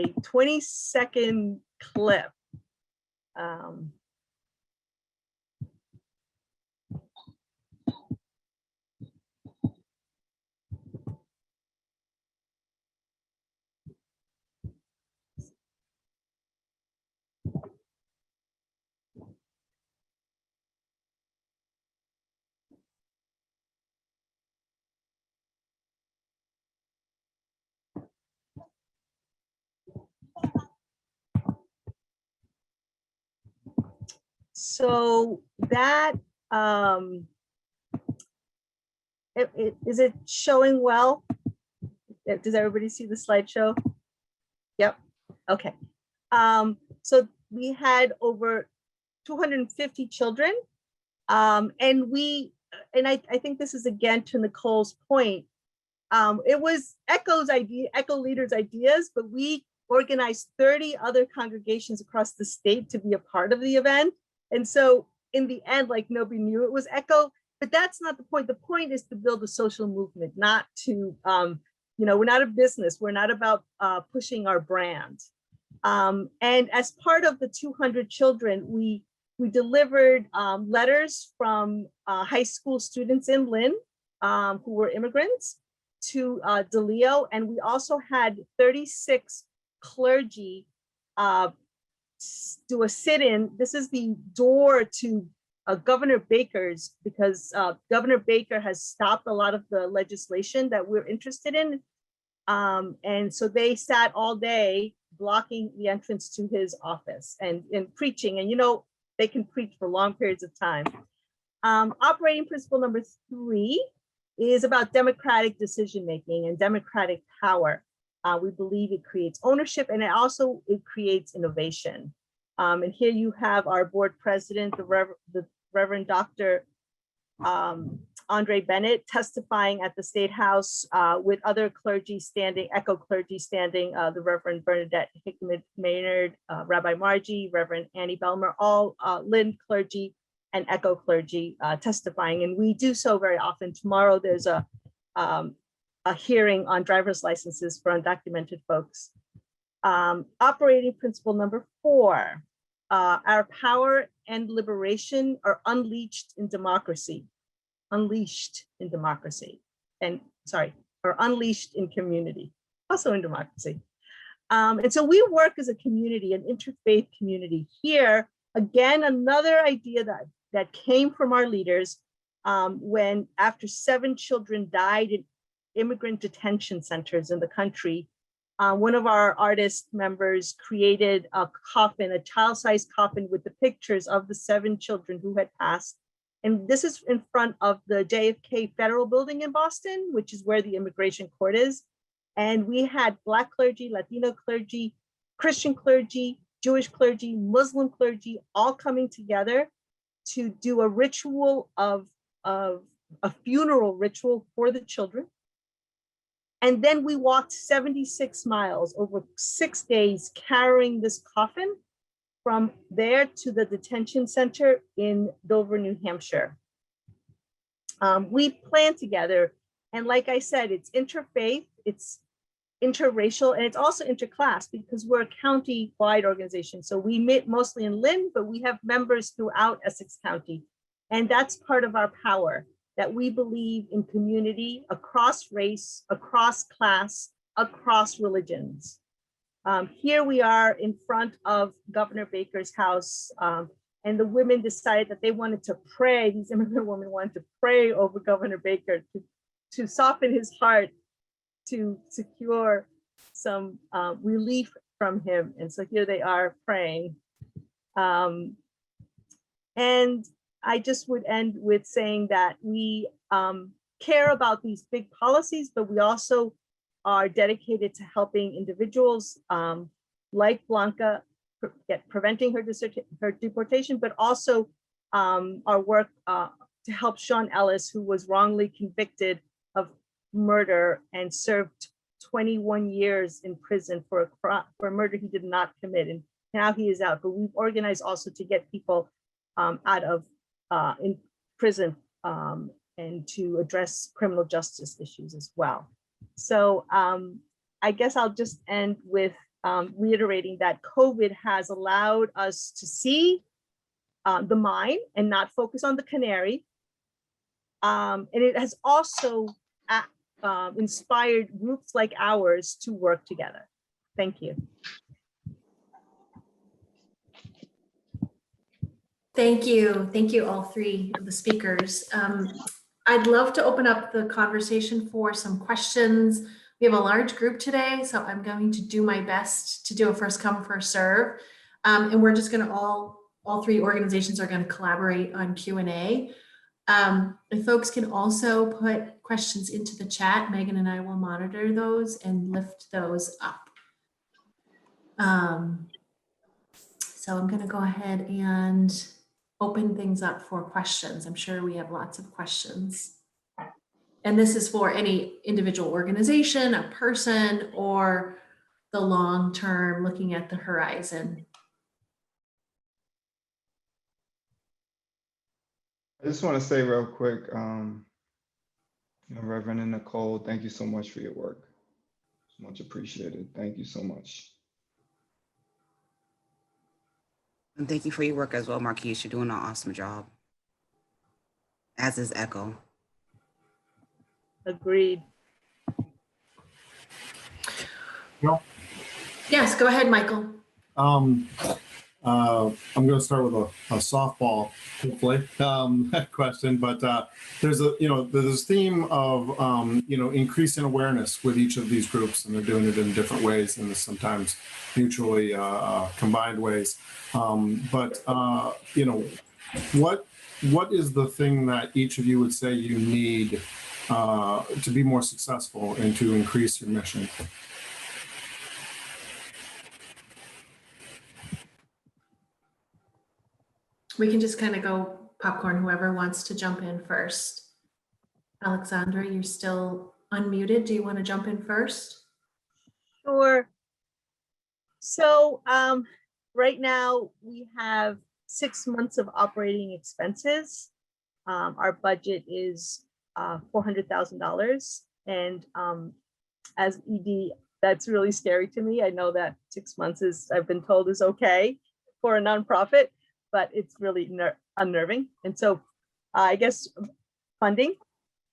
20-second clip. So that, is it showing well? Does everybody see the slideshow? Yep, okay. So we had over 250 children. And I think this is again to Nicole's point. It was ECCO's idea, ECCO leaders' ideas, but we organized 30 other congregations across the state to be a part of the event. And so in the end, like, nobody knew it was ECCO, but that's not the point. The point is to build a social movement, not to, we're not a business. We're not about pushing our brand. And as part of the 200 children, we delivered letters from high school students in Lynn who were immigrants to DeLeo. And we also had 36 clergy do a sit-in. This is the door to Governor Baker's, because Governor Baker has stopped a lot of the legislation that we're interested in. And so they sat all day blocking the entrance to his office and preaching. And they can preach for long periods of time. Operating principle number 3 is about democratic decision-making and democratic power. We believe it creates ownership, and it creates innovation. And here you have our board president, the Reverend Dr. Andre Bennett testifying at the State House with other clergy standing, ECCO clergy standing, the Reverend Bernadette Hickman Maynard, Rabbi Margie, Reverend Annie Belmer, all Lynn clergy and ECCO clergy testifying. And we do so very often. Tomorrow there's a hearing on driver's licenses for undocumented folks. Operating principle number 4, our power and liberation are unleashed in democracy. Unleashed in democracy. And sorry, or unleashed in community, also in democracy. And so we work as a community, an interfaith community. Here, again, another idea that came from our leaders when after 7 children died in immigrant detention centers in the country, one of our artist members created a coffin, a child-sized coffin with the pictures of the 7 children who had passed. And this is in front of the JFK Federal Building in Boston, which is where the immigration court is. And we had Black clergy, Latino clergy, Christian clergy, Jewish clergy, Muslim clergy, all coming together to do a ritual of a funeral ritual for the children. And then we walked 76 miles over 6 days, carrying this coffin from there to the detention center in Dover, New Hampshire. We plan together, and like I said, it's interfaith, it's interracial, and it's also interclass because we're a county-wide organization. So we meet mostly in Lynn, but we have members throughout Essex County. And that's part of our power, that we believe in community across race, across class, across religions. Here we are in front of Governor Baker's house, and the women decided that they wanted to pray. These immigrant women wanted to pray over Governor Baker to soften his heart, to secure some relief from him. And so here they are praying. And I just would end with saying that we care about these big policies, but we also are dedicated to helping individuals like Blanca preventing her deportation, but also our work to help Sean Ellis, who was wrongly convicted of murder and served 21 years in prison for a murder he did not commit, and now he is out. But we've organized also to get people out of in prison and to address criminal justice issues as well. So I guess I'll just end with reiterating that COVID has allowed us to see the mine and not focus on the canary. And it has also inspired groups like ours to work together. Thank you. Thank you. Thank you, all 3 of the speakers. I'd love to open up the conversation for some questions. We have a large group today, so I'm going to do my best to do a first come, first serve. And we're just gonna all 3 organizations are gonna collaborate on Q&A. If folks can also put questions into the chat, Megan and I will monitor those and lift those up. So I'm gonna go ahead and open things up for questions. I'm sure we have lots of questions. And this is for any individual organization, a person, or the long term, looking at the horizon. I just want to say real quick, Reverend Nicole, thank you so much for your work. It's much appreciated. Thank you so much. And thank you for your work as well, Marquis. You're doing an awesome job. As is ECCO. Agreed. No. Yes, go ahead, Michael. I'm going to start with a softball, hopefully, question. But there's this theme of increasing awareness with each of these groups, and they're doing it in different ways and sometimes mutually combined ways. What is the thing that each of you would say you need to be more successful and to increase your mission? We can just kind of go popcorn, whoever wants to jump in first. Alexandra, you're still unmuted. Do you want to jump in first? Sure. So right now we have 6 months of operating expenses. Our budget is $400,000. And as ED, that's really scary to me. I know that 6 months is, I've been told, is okay for a nonprofit, but it's really unnerving. And so I guess funding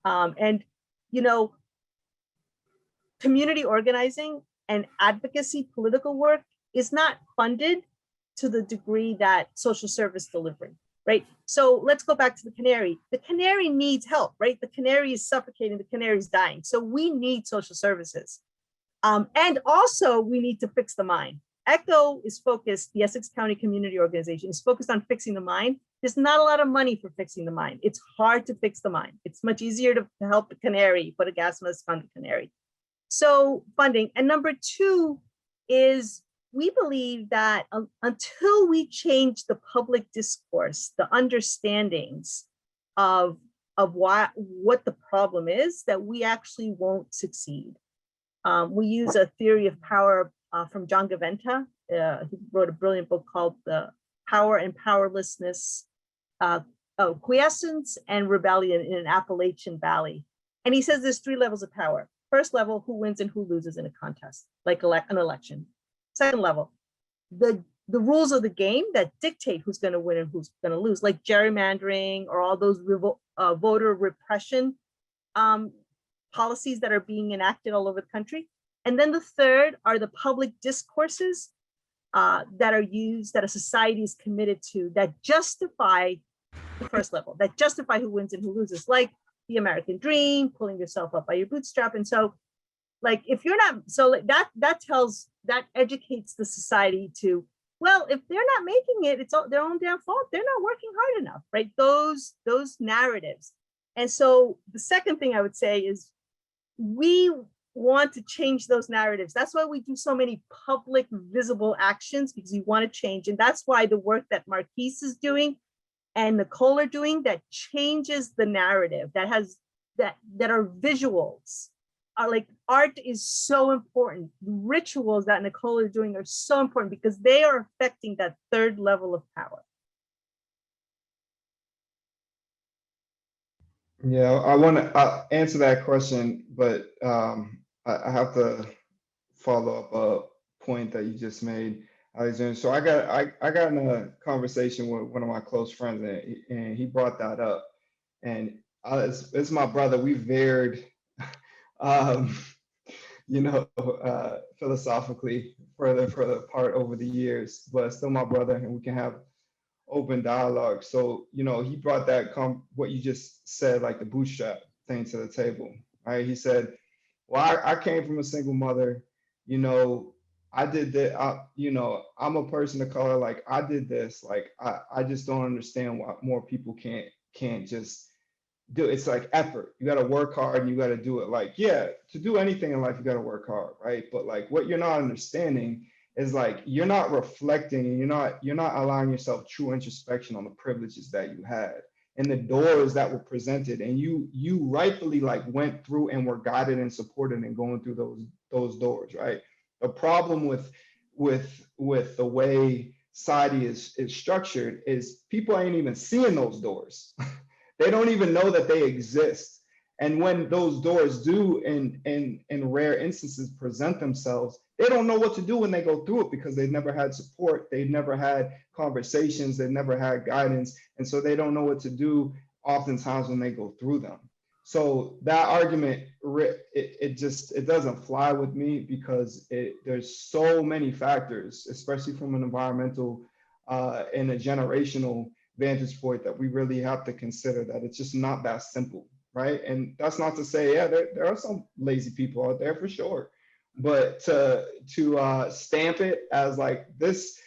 and, you know, community organizing and advocacy political work is not funded to the degree that social service delivery, right? So let's go back to the canary. The canary needs help, right? The canary is suffocating, the canary is dying. So we need social services. And also we need to fix the mind. ECCO is focused, the Essex County Community Organization is focused on fixing the mind. There's not a lot of money for fixing the mind. It's hard to fix the mind. It's much easier to help the canary, put a gas mask on the canary. So funding. And number two is we believe that until we change the public discourse, the understandings of what the problem is, that we actually won't succeed. We use a theory of power from John Gaventa. He wrote a brilliant book called The Power and Powerlessness, Quiescence and Rebellion in an Appalachian Valley. And he says there's 3 levels of power. First level, who wins and who loses in a contest, like an election. Second level, the rules of the game that dictate who's going to win and who's going to lose, like gerrymandering or all those voter repression policies that are being enacted all over the country. And then the third are the public discourses that are used, that a society is committed to, that justify the first level, that justify who wins and who loses, like the American dream, pulling yourself up by your bootstrap. And so, like, if you're not, so like that educates the society to, well, if they're not making it, it's their own damn fault. They're not working hard enough, right? Those narratives. And so the second thing I would say is we want to change those narratives. That's why we do so many public visible actions, because we want to change. And that's why the work that Marquis is doing and Nicole are doing, that changes the narrative, that are visuals, are like, art is so important. Rituals that Nicole are doing are so important because they are affecting that third level of power. Yeah, I want to answer that question, but I have to follow up a point that you just made, Alexandra. So I got in a conversation with one of my close friends, and he brought that up, and it's my brother. We veered, philosophically further apart over the years, but still my brother, and we can have open dialogue. So, he brought that what you just said, like the bootstrap thing, to the table, right? He said, well, I came from a single mother, I did that, I'm a person of color, like I did this, like I just don't understand why more people can't just do it. It's like effort. You got to work hard and you got to do it. Like, yeah, to do anything in life, you got to work hard, right? But like what you're not understanding is like you're not reflecting, and you're not allowing yourself true introspection on the privileges that you had and the doors that were presented, and you rightfully like went through and were guided and supported in going through those doors, right? The problem with the way society is structured is people ain't even seeing those doors. They don't even know that they exist. And when those doors do in rare instances present themselves, they don't know what to do when they go through it, because they've never had support, they've never had conversations, they've never had guidance. And so they don't know what to do oftentimes when they go through them. So that argument, it doesn't fly with me, because there's so many factors, especially from an environmental and a generational vantage point, that we really have to consider, that it's just not that simple, right? And that's not to say, yeah, there are some lazy people out there for sure, but to stamp it as like this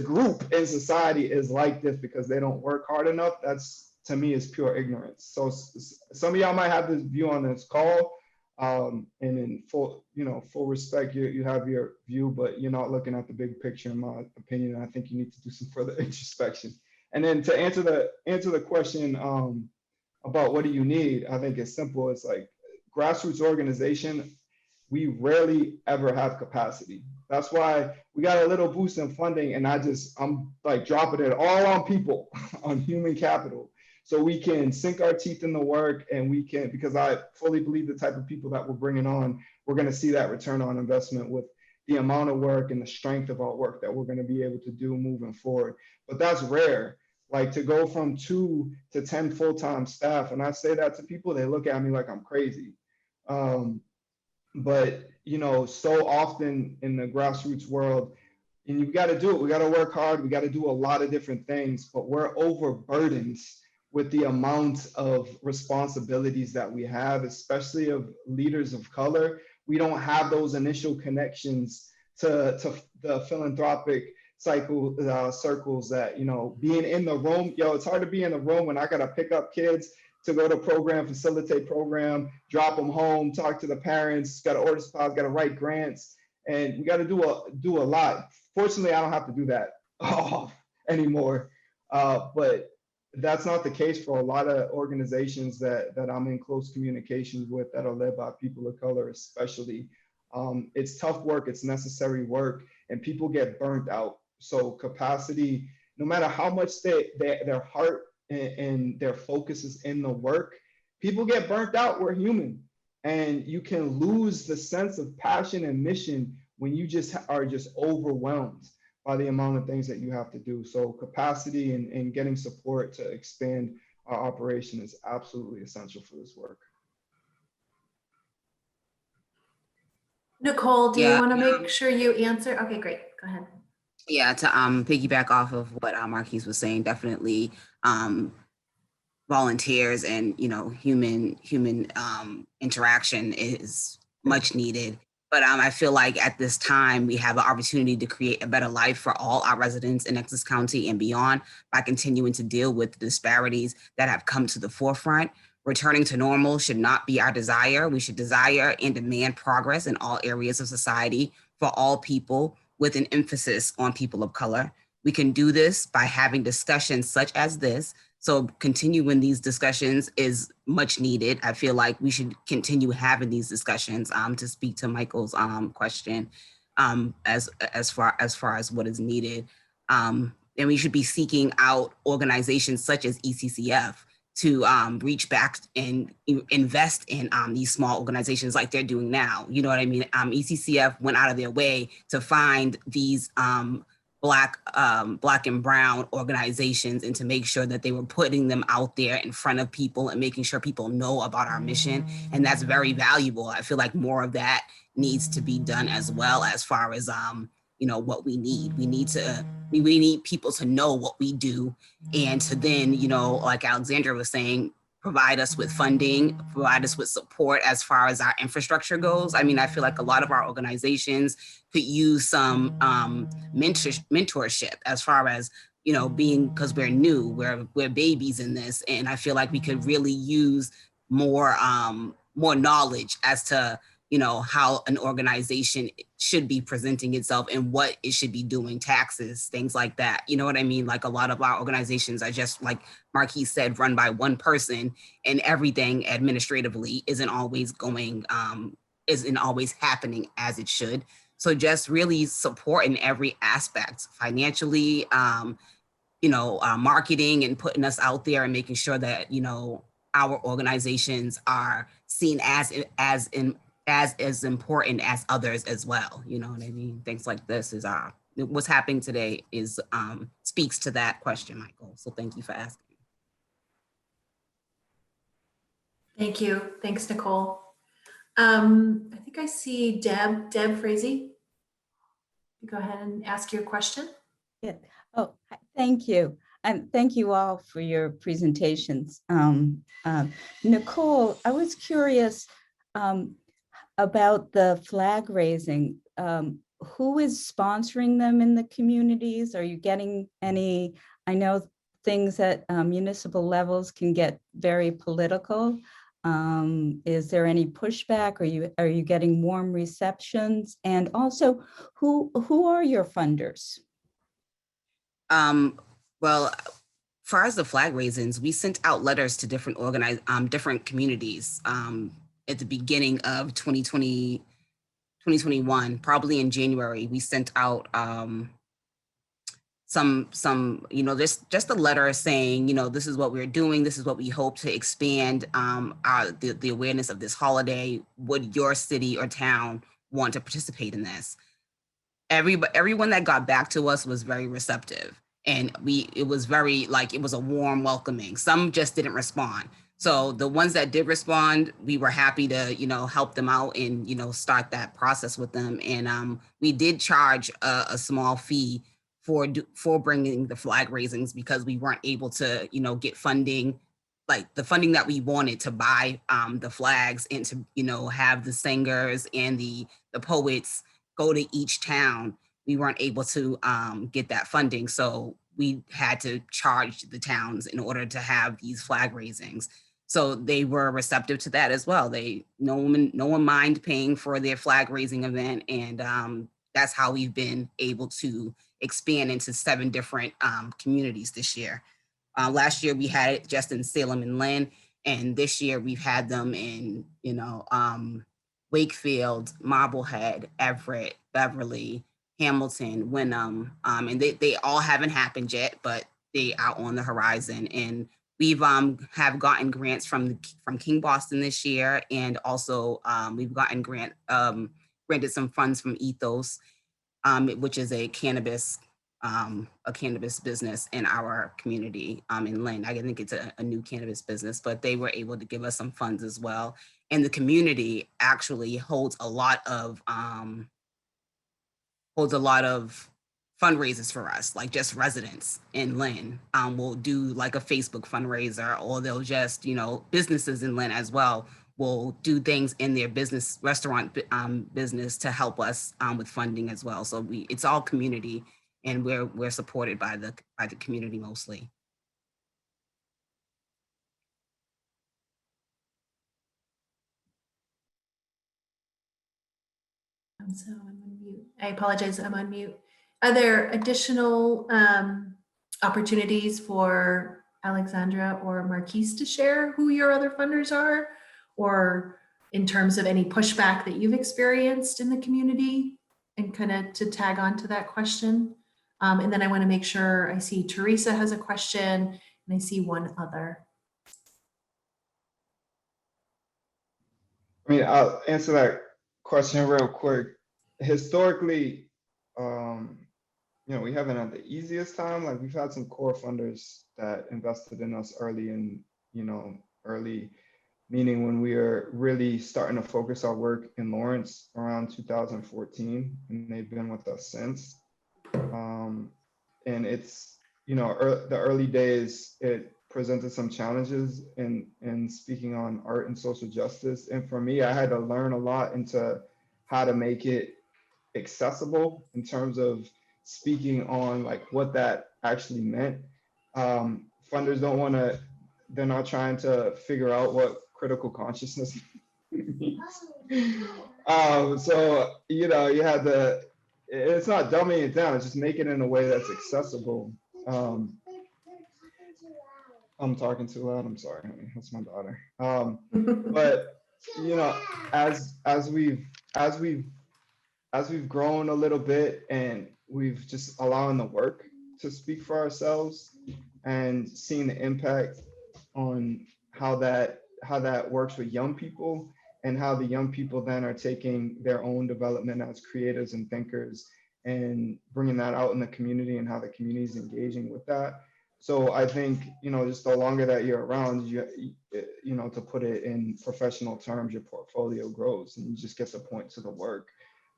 group in society is like this because they don't work hard enough, that's, to me, is pure ignorance. So some of y'all might have this view on this call, and in full respect, you have your view, but you're not looking at the big picture, in my opinion. And I think you need to do some further introspection. And then to answer the question about what do you need, I think it's simple. It's like grassroots organization, we rarely ever have capacity. That's why we got a little boost in funding, and I'm like dropping it all on people, on human capital, so we can sink our teeth in the work, and we can, because I fully believe the type of people that we're bringing on, we're going to see that return on investment with the amount of work and the strength of our work that we're going to be able to do moving forward. But that's rare. Like to go from 2 to 10 full-time staff, and I say that to people, they look at me like I'm crazy. But you know, so often in the grassroots world, and you've got to do it, we got to work hard, we got to do a lot of different things, but we're overburdened with the amount of responsibilities that we have, especially of leaders of color. We don't have those initial connections to the philanthropic circles that, you know, being in the room, it's hard to be in the room when I got to pick up kids to go to program, facilitate program, drop them home, talk to the parents, got to order supplies, got to write grants, and we got to do a lot. Fortunately, I don't have to do that anymore, but that's not the case for a lot of organizations that I'm in close communications with that are led by people of color, especially. It's tough work, it's necessary work, and people get burnt out. So capacity, no matter how much their heart and their focus is in the work, people get burnt out. We're human, and you can lose the sense of passion and mission when you are just overwhelmed by the amount of things that you have to do. So capacity and getting support to expand our operation is absolutely essential for this work. Nicole, do you Yeah. want to make sure you answer? Okay, great. Go ahead. Yeah, to piggyback off of what Marquis was saying, definitely volunteers and, you know, human interaction is much needed. But I feel like at this time, we have an opportunity to create a better life for all our residents in Essex County and beyond by continuing to deal with the disparities that have come to the forefront. Returning to normal should not be our desire. We should desire and demand progress in all areas of society for all people, with an emphasis on people of color. We can do this by having discussions such as this. So continuing these discussions is much needed. I feel like we should continue having these discussions, to speak to Michael's question, as far as what is needed. And we should be seeking out organizations such as ECCF to reach back and invest in these small organizations like they're doing now. You know what I mean? ECCF went out of their way to find these Black and brown organizations and to make sure that they were putting them out there in front of people and making sure people know about our mission. And that's very valuable. I feel like more of that needs to be done as well, as far as, you know, what we need. We need people to know what we do, and to then, you know, like Alexandra was saying, provide us with funding, provide us with support as far as our infrastructure goes. I mean, I feel like a lot of our organizations could use some mentorship as far as, you know, because we're new, we're babies in this, and I feel like we could really use more knowledge as to, you know, how an organization should be presenting itself and what it should be doing, taxes, things like that. You know what I mean? Like a lot of our organizations are just, like Marquis said, run by one person, and everything administratively isn't always happening as it should. So just really support in every aspect, financially, you know, marketing and putting us out there and making sure that, you know, our organizations are seen as important as others as well. You know what I mean? Things like this is what's happening today is speaks to that question, Michael. So thank you for asking. Thank you. Thanks, Nicole. I think I see Deb Frazee. Go ahead and ask your question. Yeah. Oh, thank you. And thank you all for your presentations. Nicole, I was curious about the flag raising. Who is sponsoring them in the communities? Are you getting any? I know things at municipal levels can get very political. Is there any pushback? Are you getting warm receptions? And also, who are your funders? Well, far as the flag raisins, we sent out letters to different different communities at the beginning of 2021, probably in January. We sent out some just a letter saying, this is what we're doing, this is what we hope to expand the awareness of this holiday. Would your city or town want to participate in this? Everyone that got back to us was very receptive, and it was very, like, it was a warm welcoming. Some just didn't respond. So the ones that did respond, we were happy to, help them out and, start that process with them. And we did charge a small fee for bringing the flag raisings, because we weren't able to, get funding, like the funding that we wanted to buy the flags and to, have the singers and the poets go to each town. We weren't able to get that funding. So we had to charge the towns in order to have these flag raisings. So they were receptive to that as well. No one mind paying for their flag raising event. And that's how we've been able to expand into 7 different communities this year. Last year we had it just in Salem and Lynn, and this year we've had them in, Wakefield, Marblehead, Everett, Beverly, Hamilton, Wyndham, and they all haven't happened yet, but they are on the horizon. And we've have gotten grants from King Boston this year, and also we've gotten granted some funds from Ethos, which is a cannabis business in our community in Lynn. I think it's a new cannabis business, but they were able to give us some funds as well. And the community actually holds a lot of fundraisers for us, like just residents in Lynn will do like a Facebook fundraiser, or they'll just, businesses in Lynn as well will do things in their restaurant business to help us with funding as well. So it's all community, and we're supported by the community mostly. So I'm on mute. I apologize, I'm on mute. Are there additional opportunities for Alexandra or Marquis to share who your other funders are, or in terms of any pushback that you've experienced in the community, and kind of to tag on to that question? And then I want to make sure I see Teresa has a question, and I see one other. I mean, I'll answer that question real quick. Historically, we haven't had the easiest time. Like, we've had some core funders that invested in us early, early meaning when we are really starting to focus our work in Lawrence around 2014, and they've been with us since. And it's, the early days, it presented some challenges in speaking on art and social justice. And for me, I had to learn a lot into how to make it accessible in terms of speaking on like what that actually meant. Funders they're not trying to figure out what critical consciousness means. So, you had to, it's not dumbing it down, it's just making it in a way that's accessible. I'm talking too loud, I'm sorry, honey, that's my daughter. But, as we've grown a little bit, and we've just allowing the work to speak for ourselves and seeing the impact on how that works with young people, and how the young people then are taking their own development as creators and thinkers and bringing that out in the community, and how the community is engaging with that. So I think, just the longer that you're around, to put it in professional terms, your portfolio grows, and you just get to point to the work.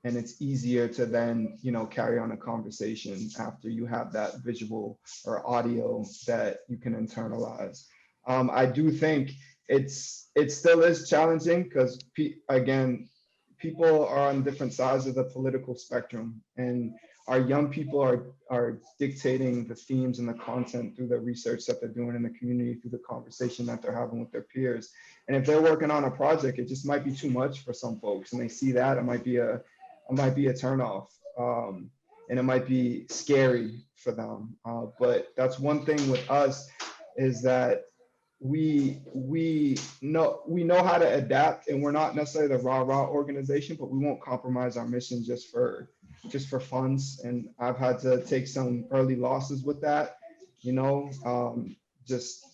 And it's easier to then, carry on a conversation after you have that visual or audio that you can internalize. I do think it still is challenging, because again, people are on different sides of the political spectrum, and our young people are dictating the themes and the content through the research that they're doing in the community, through the conversation that they're having with their peers. And if they're working on a project, it just might be too much for some folks, and they see that it might be a turnoff. and it might be scary for them. But that's one thing with us, is that we know how to adapt, and we're not necessarily the rah-rah organization, but we won't compromise our mission just for funds. And I've had to take some early losses with that, just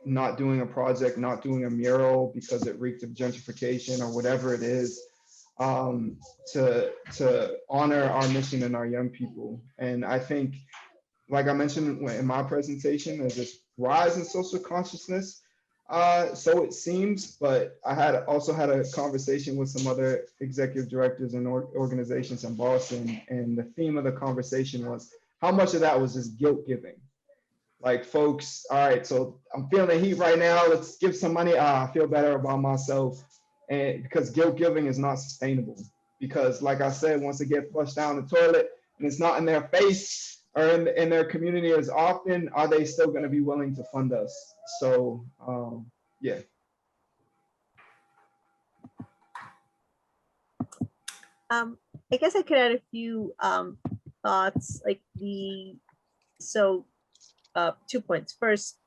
not doing a project, not doing a mural because it reeked of gentrification or whatever it is, to honor our mission and our young people. And I think, like I mentioned in my presentation, there's this rise in social consciousness. So it seems, but I also had a conversation with some other executive directors and organizations in Boston, and the theme of the conversation was how much of that was just guilt giving. Like, folks, all right, so I'm feeling the heat right now, let's give some money. I feel better about myself. And because guilt giving is not sustainable, because like I said, once it gets flushed down the toilet and it's not in their face or in their community as often, are they still going to be willing to fund us? So yeah. I guess I could add a few thoughts, like 2 points. First,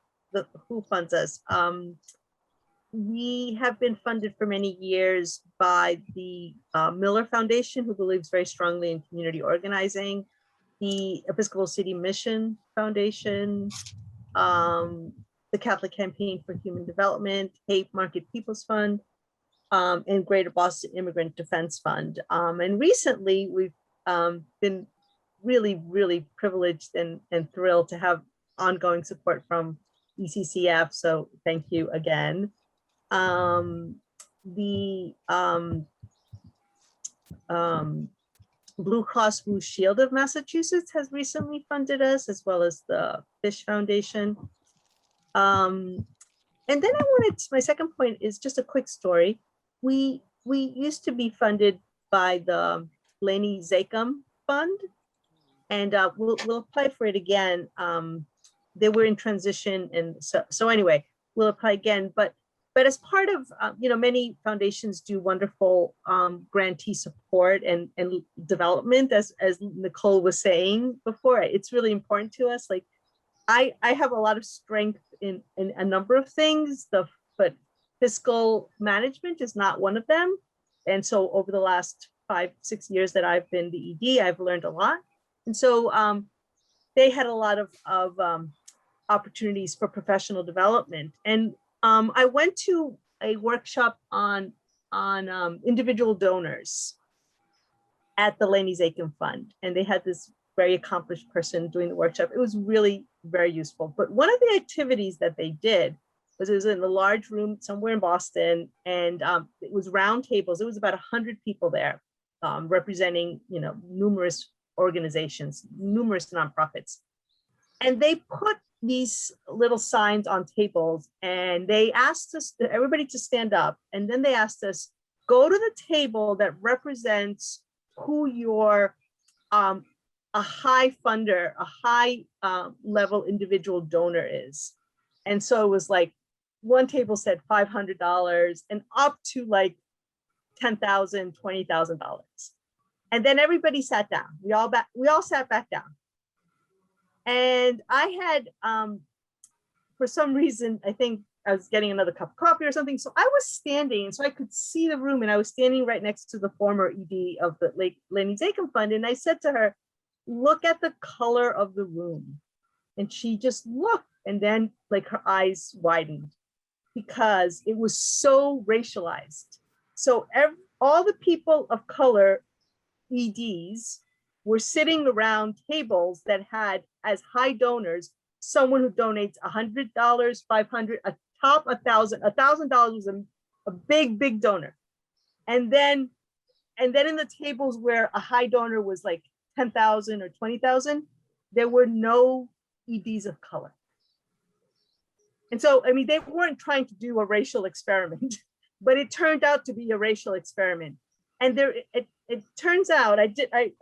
who funds us? We have been funded for many years by the Miller Foundation, who believes very strongly in community organizing, the Episcopal City Mission Foundation, the Catholic Campaign for Human Development, Haight Market People's Fund, and Greater Boston Immigrant Defense Fund. And recently, we've been really, really privileged and thrilled to have ongoing support from ECCF. So thank you again. The Blue Cross Blue Shield of Massachusetts has recently funded us, as well as the Fish Foundation. And then my second point is just a quick story. We used to be funded by the Laney Zachem Fund, and we'll apply for it again. They were in transition, and so anyway, we'll apply again. But as part of, many foundations do wonderful grantee support and development, as Nicole was saying before. It's really important to us. Like, I have a lot of strength in a number of things, but fiscal management is not one of them. And so over the last 5-6 years that I've been the ED, I've learned a lot. And so they had a lot of opportunities for professional development. And I went to a workshop on individual donors at the Laney Zachem Fund, and they had this very accomplished person doing the workshop. It was really very useful. But one of the activities that they did was, it was in a large room somewhere in Boston, and it was round tables. It was about 100 people there, representing numerous organizations, numerous nonprofits, and they put these little signs on tables, and they asked us, everybody, to stand up, and then they asked us, go to the table that represents who your a high funder, a high level individual donor is. And so it was like, one table said $500 and up to like $10,000, $20,000. And then everybody sat down. We all sat back down. And I had, for some reason, I think I was getting another cup of coffee or something. So I was standing, so I could see the room, and I was standing right next to the former ED of the Laney Zachem Fund. And I said to her, look at the color of the room. And she just looked, and then like her eyes widened, because it was so racialized. So all the people of color EDs were sitting around tables that had as high donors someone who donates $100, $500, a top $1,000. $1,000 was a big donor. And then in the tables where a high donor was like 10,000 or 20,000, there were no EDs of color. And so, I mean, they weren't trying to do a racial experiment, but it turned out to be a racial experiment. And it turns out I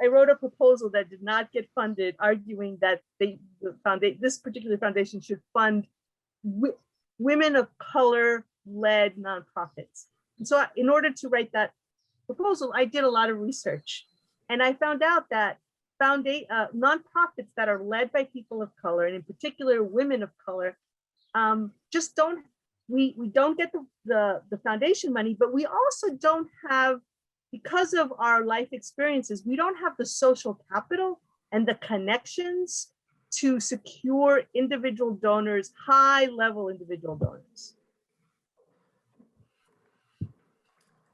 wrote a proposal that did not get funded, arguing that this particular foundation should fund women of color led nonprofits. And so in order to write that proposal, I did a lot of research, and I found out that nonprofits that are led by people of color, and in particular women of color, just don't, we don't get the foundation money, but we also don't have, because of our life experiences, we don't have the social capital and the connections to secure individual donors, high level individual donors.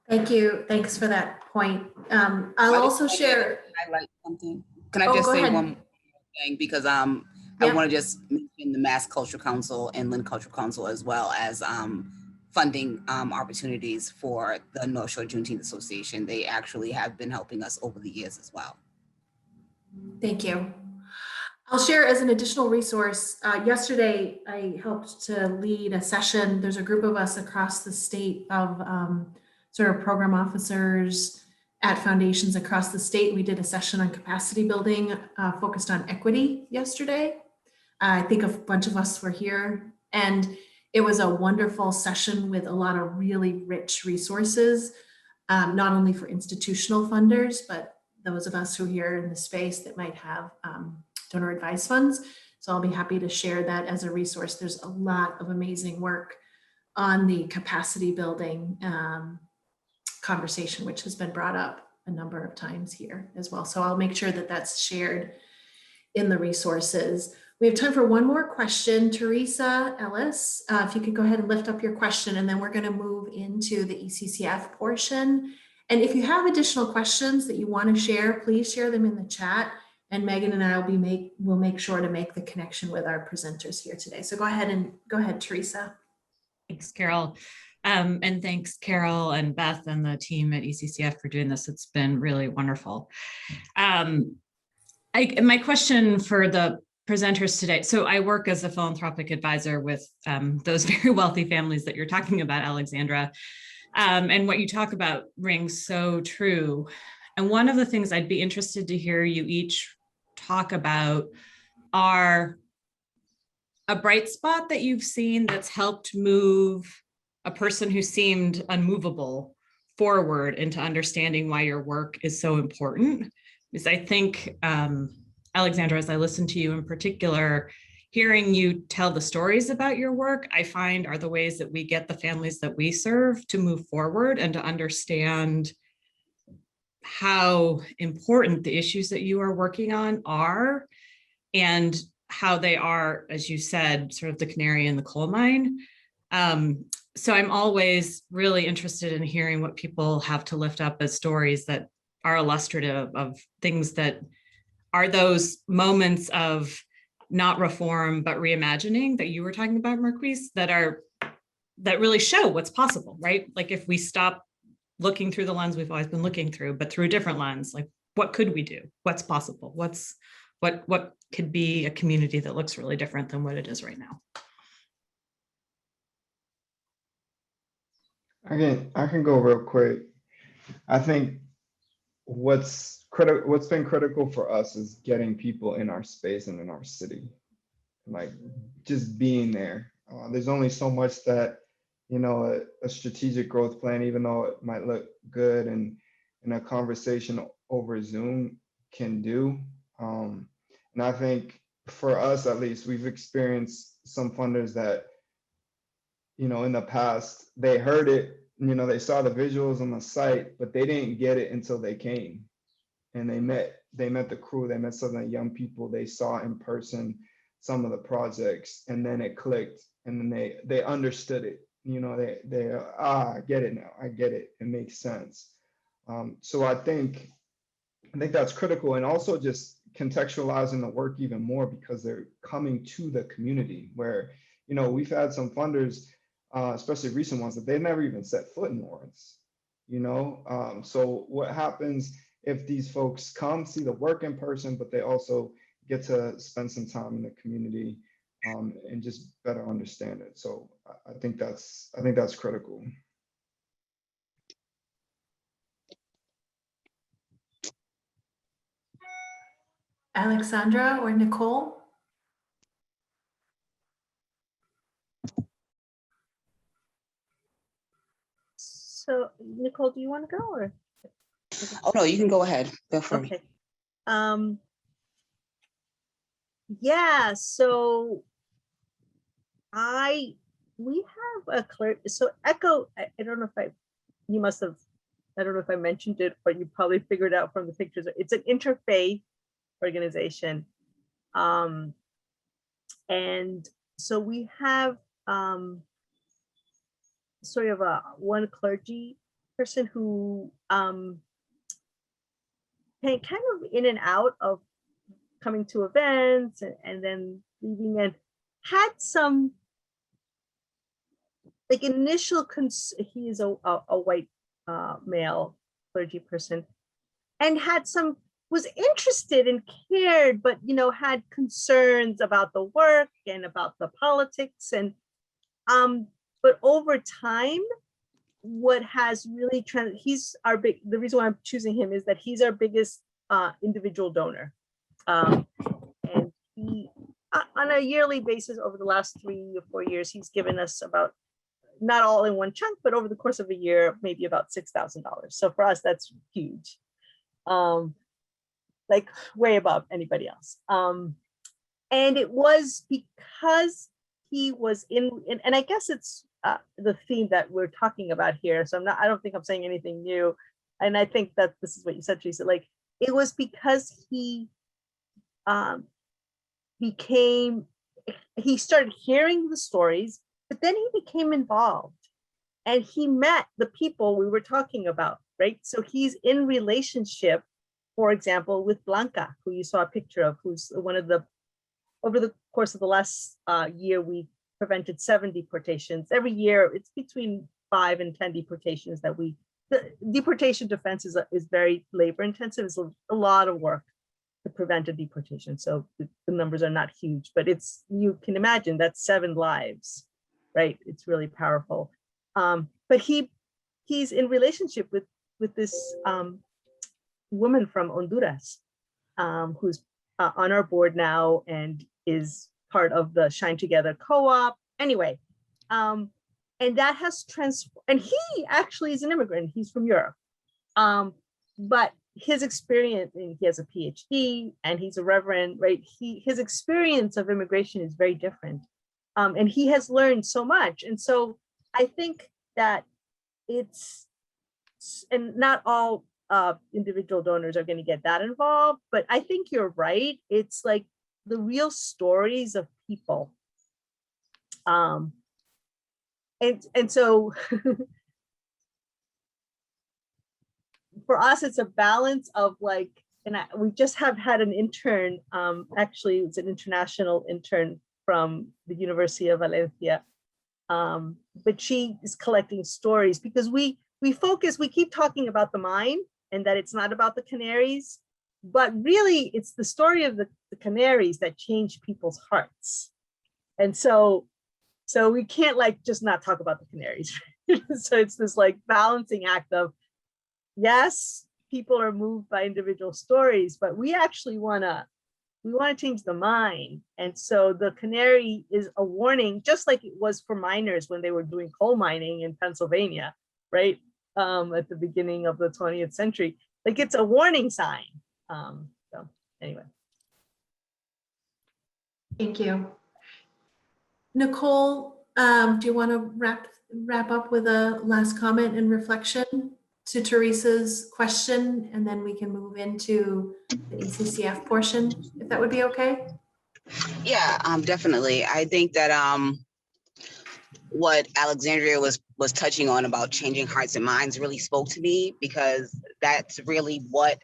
Thank you. Thanks for that point. I'll also share. Highlight something. Can I Oh, just go say ahead. one more thing? Because I Yep. want to just mention the Mass Cultural Council and Lynn Cultural Council, as well as funding opportunities for the North Shore Juneteenth Association. They actually have been helping us over the years as well. Thank you. I'll share as an additional resource. Yesterday, I helped to lead a session. There's a group of us across the state of sort of program officers at foundations across the state. We did a session on capacity building focused on equity yesterday. I think a bunch of us were here, and it was a wonderful session with a lot of really rich resources, not only for institutional funders, but those of us who are here in the space that might have donor advised funds. So I'll be happy to share that as a resource. There's a lot of amazing work on the capacity building conversation, which has been brought up a number of times here as well. So I'll make sure that that's shared in the resources. We have time for one more question. Teresa Ellis, if you could go ahead and lift up your question, and then we're going to move into the ECCF portion. And if you have additional questions that you want to share, please share them in the chat. And Megan and I will make sure to make the connection with our presenters here today. So go ahead, Teresa. Thanks, Carol. And thanks, Carol and Beth and the team at ECCF for doing this. It's been really wonderful. My question for the presenters today. So I work as a philanthropic advisor with those very wealthy families that you're talking about, Alexandra. And what you talk about rings so true. And one of the things I'd be interested to hear you each talk about are a bright spot that you've seen that's helped move a person who seemed unmovable forward into understanding why your work is so important. Because I think, Alexandra, as I listen to you in particular, hearing you tell the stories about your work, I find are the ways that we get the families that we serve to move forward and to understand how important the issues that you are working on are, and how they are, as you said, sort of the canary in the coal mine. So I'm always really interested in hearing what people have to lift up as stories that are illustrative of things that are those moments of not reform, but reimagining that you were talking about, Marquis, that really show what's possible, right? Like if we stop looking through the lens we've always been looking through, but through a different lens, like what could we do? What's possible? What could be a community that looks really different than what it is right now? I can go real quick. I think what's been critical for us is getting people in our space and in our city, like just being there. There's only so much that, you know, a strategic growth plan, even though it might look good and in a conversation over Zoom can do. And I think for us, at least, we've experienced some funders that, you know, in the past, they heard it, you know, they saw the visuals on the site, but they didn't get it until they came and they met the crew, they met some of the young people, they saw in person some of the projects, and then it clicked, and then they understood it. You know, I get it now, I get it, it makes sense. So I think that's critical, and also just contextualizing the work even more, because they're coming to the community where, you know, we've had some funders, especially recent ones, that they never even set foot in Lawrence, you know? So what happens if these folks come see the work in person, but they also get to spend some time in the community and just better understand it? So I think that's critical. Alexandra or Nicole? So Nicole, do you want to go or? Oh no, you can go ahead. Feel free. Okay. Yeah, so we have a clerk, so ECCO, I don't know if you must have, I don't know if I mentioned it, but you probably figured out from the pictures. It's an interfaith organization. And so we have sort of one clergy person who kind of in and out of coming to events and then leaving, and had some like initial he is a white male clergy person, and was interested and cared, but had concerns about the work and about the politics, and but over time, what has really the reason why I'm choosing him is that he's our biggest individual donor, and he on a yearly basis over the last 3 or 4 years, he's given us about, not all in one chunk, but over the course of a year, maybe about $6,000. So for us, that's huge. Like way above anybody else. And it was because he was and I guess it's the theme that we're talking about here. So I don't think I'm saying anything new. And I think that this is what you said, Teresa, like it was because he started hearing the stories, but then he became involved and he met the people we were talking about, right? So he's in relationship, for example, with Blanca, who you saw a picture of, who's one of over the course of the last year, we prevented 7 deportations. Every year, it's between 5 and 10 deportations that the deportation defense is very labor intensive. It's a lot of work to prevent a deportation. So the numbers are not huge, but you can imagine that's 7 lives, right? It's really powerful. But he's in relationship with this woman from Honduras, who's on our board now and is part of the Shine Together co-op. Anyway, and that has and he actually is an immigrant. He's from Europe, but his experience, and he has a PhD and he's a reverend, right? His experience of immigration is very different, and he has learned so much. And so I think that and not all individual donors are going to get that involved, but I think you're right. It's like the real stories of people. And so for us, it's a balance of like, we just have had an intern, actually it's an international intern from the University of Valencia, but she is collecting stories because we keep talking about the mine and that it's not about the canaries, but really it's the story of the canaries that change people's hearts. And so we can't like just not talk about the canaries. So it's this like balancing act of, yes, people are moved by individual stories, but we actually want to change the mine. And so the canary is a warning, just like it was for miners when they were doing coal mining in Pennsylvania, right? At the beginning of the 20th century, like it's a warning sign. So anyway. Thank you. Nicole, do you want to wrap up with a last comment and reflection to Teresa's question, and then we can move into the ECCF portion, if that would be okay? Yeah, definitely. I think that what Alexandria was touching on about changing hearts and minds really spoke to me, because that's really what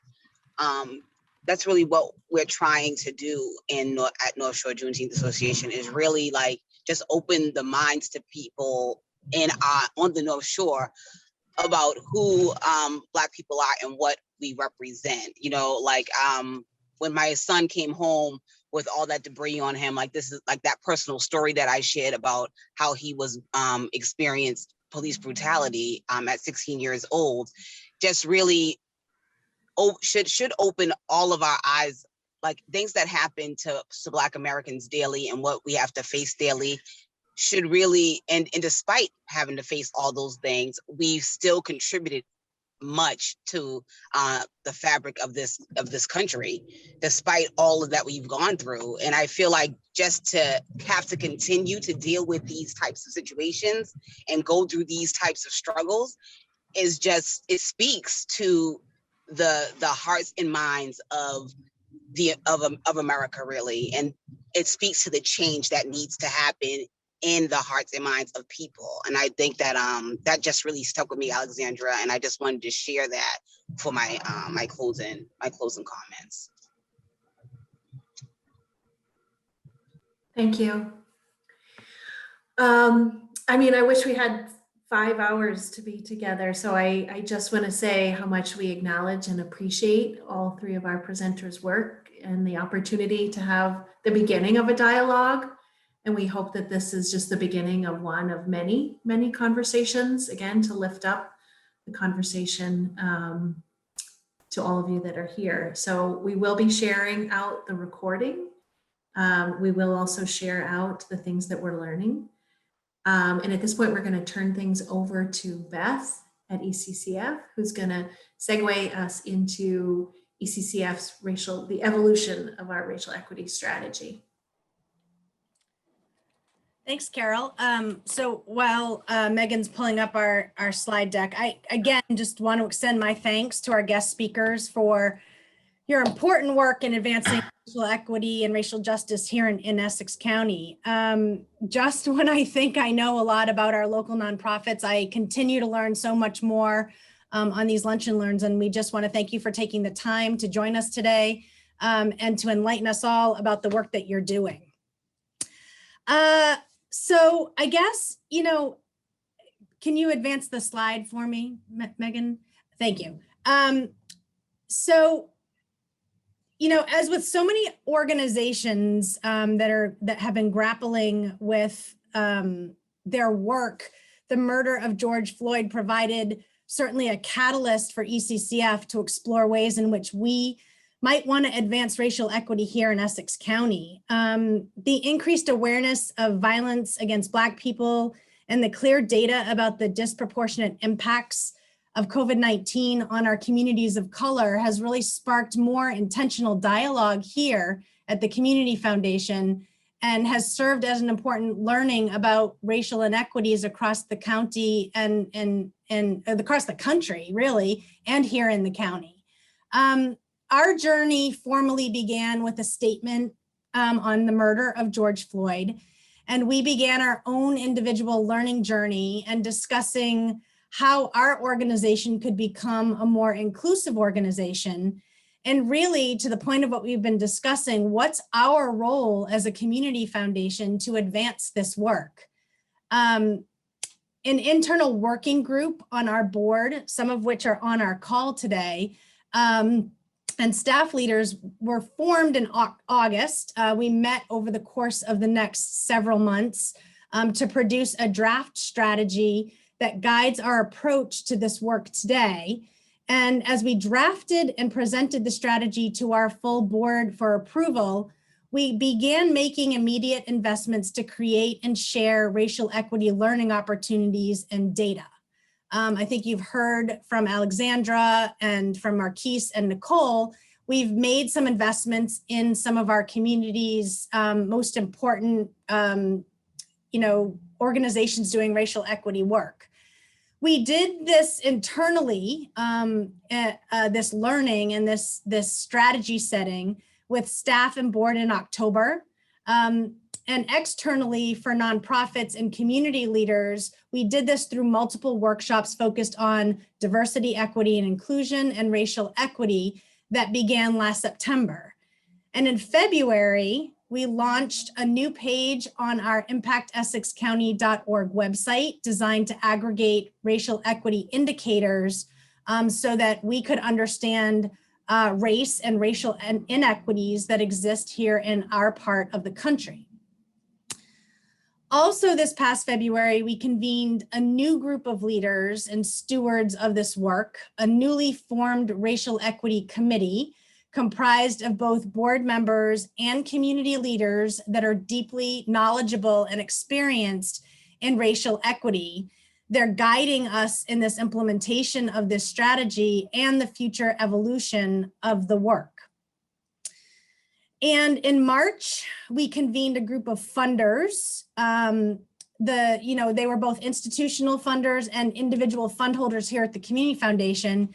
we're trying to do at North Shore Juneteenth Association, is really like just open the minds to people on the North Shore about who Black people are and what we represent. Like when my son came home with all that debris on him, like this is like that personal story that I shared about how he was experienced police brutality at 16 years old, just really should open all of our eyes, like things that happen to Black Americans daily and what we have to face daily should really, and despite having to face all those things, we've still contributed much to the fabric of this country, despite all of that we've gone through. And I feel like just to have to continue to deal with these types of situations and go through these types of struggles is just, it speaks to the hearts and minds of America, really. And it speaks to the change that needs to happen in the hearts and minds of people. And I think that that just really stuck with me, Alexandra. And I just wanted to share that for my my closing comments. Thank you. I mean, I wish we had 5 hours to be together. So I just want to say how much we acknowledge and appreciate all three of our presenters' work and the opportunity to have the beginning of a dialogue. And we hope that this is just the beginning of one of many, many conversations, again, to lift up the conversation to all of you that are here. So we will be sharing out the recording. We will also share out the things that we're learning. And at this point, we're going to turn things over to Beth at ECCF, who's going to segue us into ECCF's the evolution of our racial equity strategy. Thanks, Carol. So while Megan's pulling up our slide deck, I again just want to extend my thanks to our guest speakers for your important work in advancing racial equity and racial justice here in Essex County. Just when I think I know a lot about our local nonprofits, I continue to learn so much more on these lunch and learns. And we just want to thank you for taking the time to join us today and to enlighten us all about the work that you're doing. So I guess, can you advance the slide for me, Megan? Thank you. So, as with so many organizations that have been grappling with their work, the murder of George Floyd provided certainly a catalyst for ECCF to explore ways in which we might want to advance racial equity here in Essex County. The increased awareness of violence against Black people and the clear data about the disproportionate impacts of COVID-19 on our communities of color has really sparked more intentional dialogue here at the Community Foundation and has served as an important learning about racial inequities across the county and across the country, really, and here in the county. Our journey formally began with a statement on the murder of George Floyd, and we began our own individual learning journey and discussing how our organization could become a more inclusive organization. And really, to the point of what we've been discussing, what's our role as a community foundation to advance this work? An internal working group on our board, some of which are on our call today, and staff leaders were formed in August. We met over the course of the next several months to produce a draft strategy that guides our approach to this work today. And as we drafted and presented the strategy to our full board for approval, we began making immediate investments to create and share racial equity learning opportunities and data. I think you've heard from Alexandra and from Marquis and Nicole. We've made some investments in some of our community's most important organizations doing racial equity work. We did this internally, this learning and this strategy setting with staff and board in October. And externally for nonprofits and community leaders, we did this through multiple workshops focused on diversity, equity, and inclusion and racial equity that began last September. And in February, we launched a new page on our impactessexcounty.org website designed to aggregate racial equity indicators so that we could understand race and racial inequities that exist here in our part of the country. Also this past February, we convened a new group of leaders and stewards of this work, a newly formed racial equity committee comprised of both board members and community leaders that are deeply knowledgeable and experienced in racial equity they're guiding us in this implementation of this strategy and the future evolution of the work. And in March, we convened a group of funders. They were both institutional funders and individual fund holders here at the Community Foundation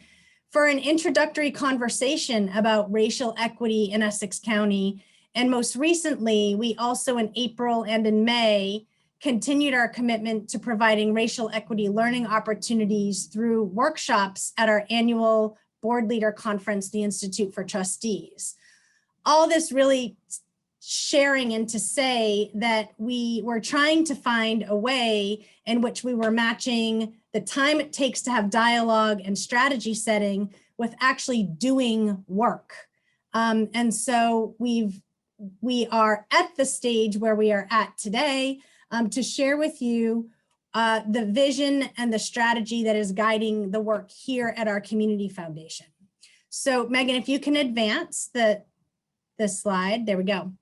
for an introductory conversation about racial equity in Essex County. And most recently, we also in April and in May continued our commitment to providing racial equity learning opportunities through workshops at our annual board leader conference, the Institute for Trustees. All this really sharing and to say that we were trying to find a way in which we were matching the time it takes to have dialogue and strategy setting with actually doing work. And so we are at the stage where we are at today to share with you the vision and the strategy that is guiding the work here at our Community Foundation. So Megan, if you can advance this slide, there we go.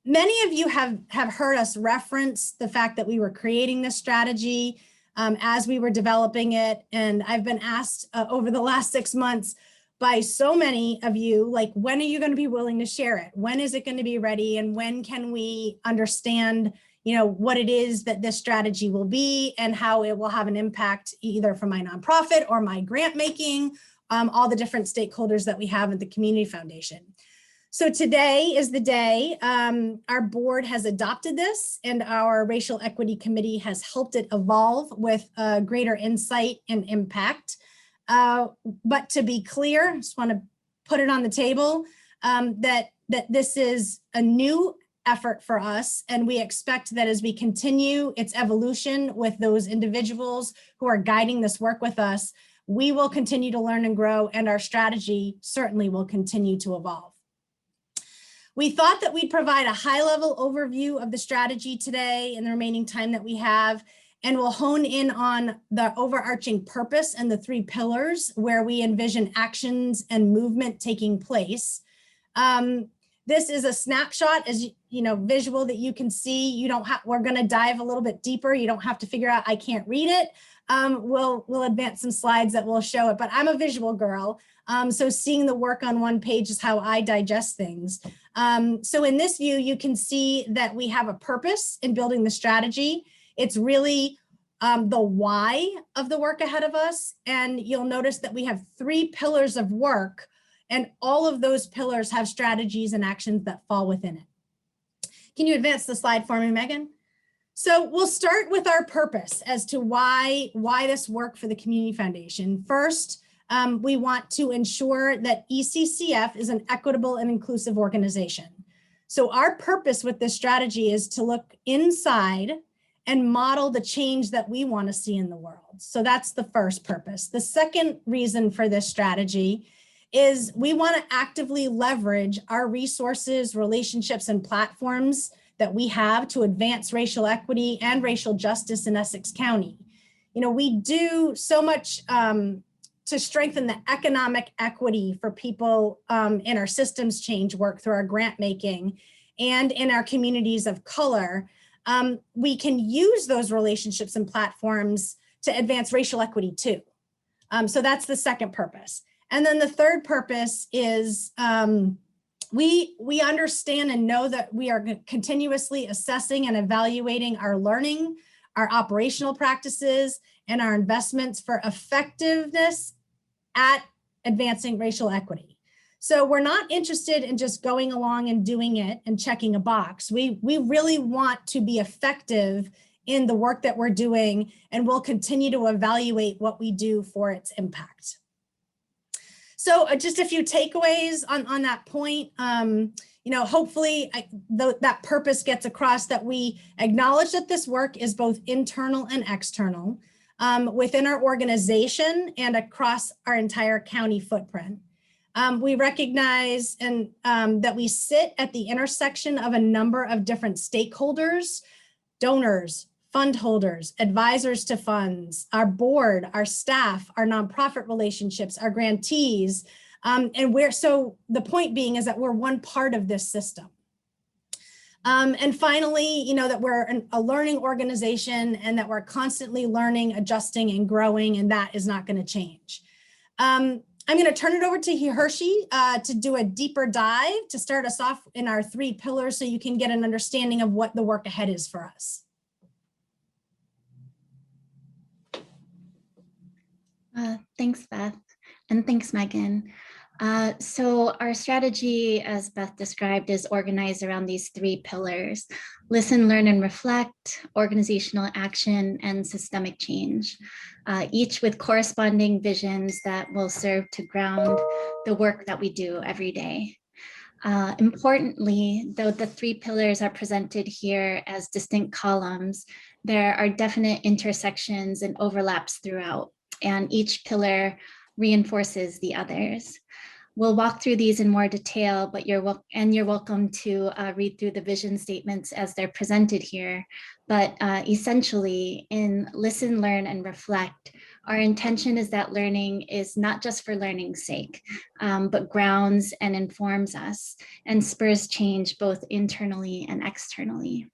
Many of you have heard us reference the fact that we were creating this strategy as we were developing it. And I've been asked over the last 6 months by so many of you, like, when are you going to be willing to share it? When is it going to be ready? And when can we understand, what it is that this strategy will be and how it will have an impact either for my nonprofit or my grant making, all the different stakeholders that we have at the Community Foundation. So today is the day. Our board has adopted this and our Racial Equity Committee has helped it evolve with greater insight and impact. But to be clear, I just want to put it on the table that this is a new effort for us. And we expect that as we continue its evolution with those individuals who are guiding this work with us, we will continue to learn and grow, and our strategy certainly will continue to evolve. We thought that we'd provide a high-level overview of the strategy today in the remaining time that we have, and we'll hone in on the overarching purpose and the 3 pillars where we envision actions and movement taking place. This is a snapshot, as visual that you can see. We're going to dive a little bit deeper. You don't have to figure out, I can't read it. We'll advance some slides that will show it, but I'm a visual girl. So seeing the work on one page is how I digest things. So in this view, you can see that we have a purpose in building the strategy. It's really the why of the work ahead of us. And you'll notice that we have 3 pillars of work, and all of those pillars have strategies and actions that fall within it. Can you advance the slide for me, Megan? So we'll start with our purpose as to why this work for the Community Foundation. First, we want to ensure that ECCF is an equitable and inclusive organization. So our purpose with this strategy is to look inside and model the change that we want to see in the world. So that's the first purpose. The second reason for this strategy is we want to actively leverage our resources, relationships, and platforms that we have to advance racial equity and racial justice in Essex County. We do so much to strengthen the economic equity for people in our systems change work through our grant making and in our communities of color. We can use those relationships and platforms to advance racial equity too. So that's the second purpose. And then the third purpose is we understand and know that we are continuously assessing and evaluating our learning, our operational practices, and our investments for effectiveness at advancing racial equity. So we're not interested in just going along and doing it and checking a box. We really want to be effective in the work that we're doing, and we'll continue to evaluate what we do for its impact. So just a few takeaways on that point. Hopefully that purpose gets across, that we acknowledge that this work is both internal and external within our organization and across our entire county footprint. We recognize that we sit at the intersection of a number of different stakeholders, donors, fund holders, advisors to funds, our board, our staff, our nonprofit relationships, our grantees. So the point being is that we're one part of this system. And finally, you know, that we're a learning organization and that we're constantly learning, adjusting, and growing, and that is not going to change. I'm going to turn it over to Hehershe to do a deeper dive to start us off in our 3 pillars so you can get an understanding of what the work ahead is for us. Thanks, Beth, and thanks, Megan. So our strategy, as Beth described, is organized around these 3 pillars: listen, learn, and reflect, organizational action, and systemic change, each with corresponding visions that will serve to ground the work that we do every day. Importantly, though the 3 pillars are presented here as distinct columns, there are definite intersections and overlaps throughout, and each pillar reinforces the others. We'll walk through these in more detail, but you're welcome to read through the vision statements as they're presented here. But essentially, in listen, learn, and reflect, our intention is that learning is not just for learning's sake, but grounds and informs us and spurs change both internally and externally.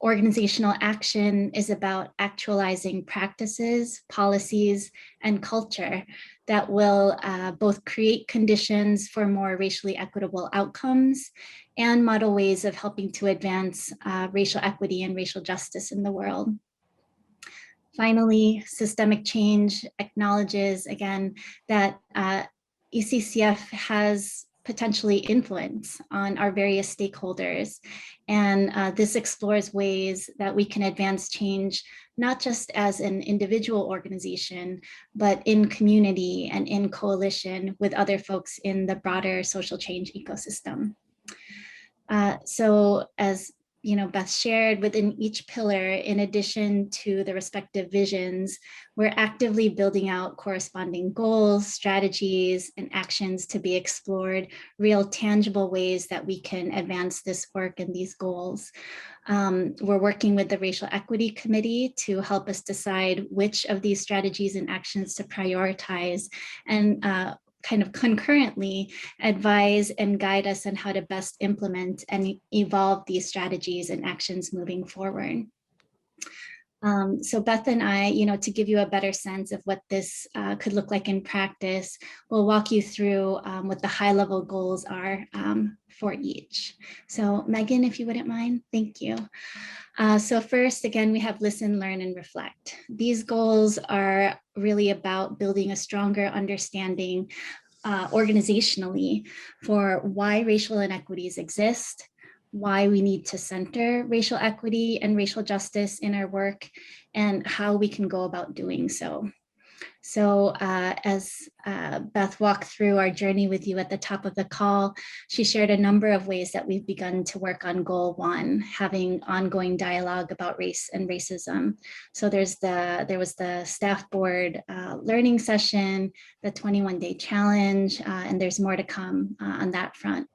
Organizational action is about actualizing practices, policies, and culture that will both create conditions for more racially equitable outcomes and model ways of helping to advance racial equity and racial justice in the world. Finally, systemic change acknowledges, again, that ECCF has potentially influence on our various stakeholders. And this explores ways that we can advance change, not just as an individual organization, but in community and in coalition with other folks in the broader social change ecosystem. So as you know, Beth shared, within each pillar, in addition to the respective visions, we're actively building out corresponding goals, strategies, and actions to be explored, real tangible ways that we can advance this work and these goals. We're working with the Racial Equity Committee to help us decide which of these strategies and actions to prioritize, and kind of concurrently advise and guide us on how to best implement and evolve these strategies and actions moving forward. So Beth and I, to give you a better sense of what this could look like in practice, we'll walk you through what the high-level goals are for each. So Megan, if you wouldn't mind, thank you. So first, again, we have listen, learn, and reflect. These goals are really about building a stronger understanding organizationally for why racial inequities exist, why we need to center racial equity and racial justice in our work, and how we can go about doing so. So as Beth walked through our journey with you at the top of the call, she shared a number of ways that we've begun to work on goal 1, having ongoing dialogue about race and racism. So there was the staff board learning session, the 21-day challenge, and there's more to come on that front.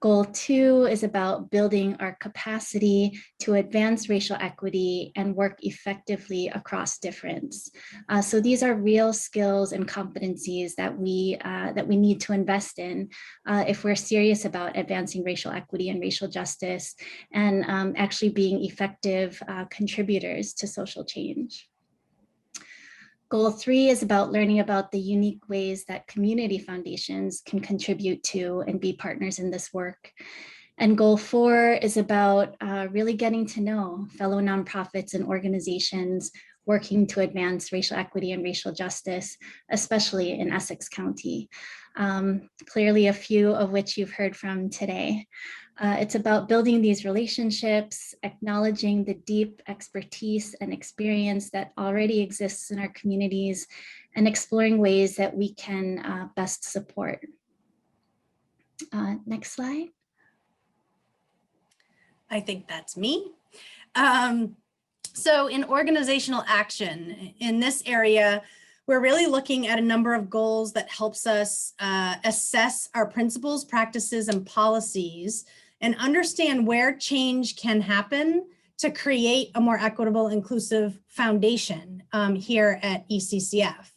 Goal 2 is about building our capacity to advance racial equity and work effectively across difference. So these are real skills and competencies that we need to invest in if we're serious about advancing racial equity and racial justice and actually being effective contributors to social change. Goal 3 is about learning about the unique ways that community foundations can contribute to and be partners in this work. And goal 4 is about really getting to know fellow nonprofits and organizations working to advance racial equity and racial justice, especially in Essex County. Clearly a few of which you've heard from today. It's about building these relationships, acknowledging the deep expertise and experience that already exists in our communities, and exploring ways that we can best support. Next slide. I think that's me. So in organizational action, in this area, we're really looking at a number of goals that helps us assess our principles, practices, and policies and understand where change can happen to create a more equitable, inclusive foundation here at ECCF.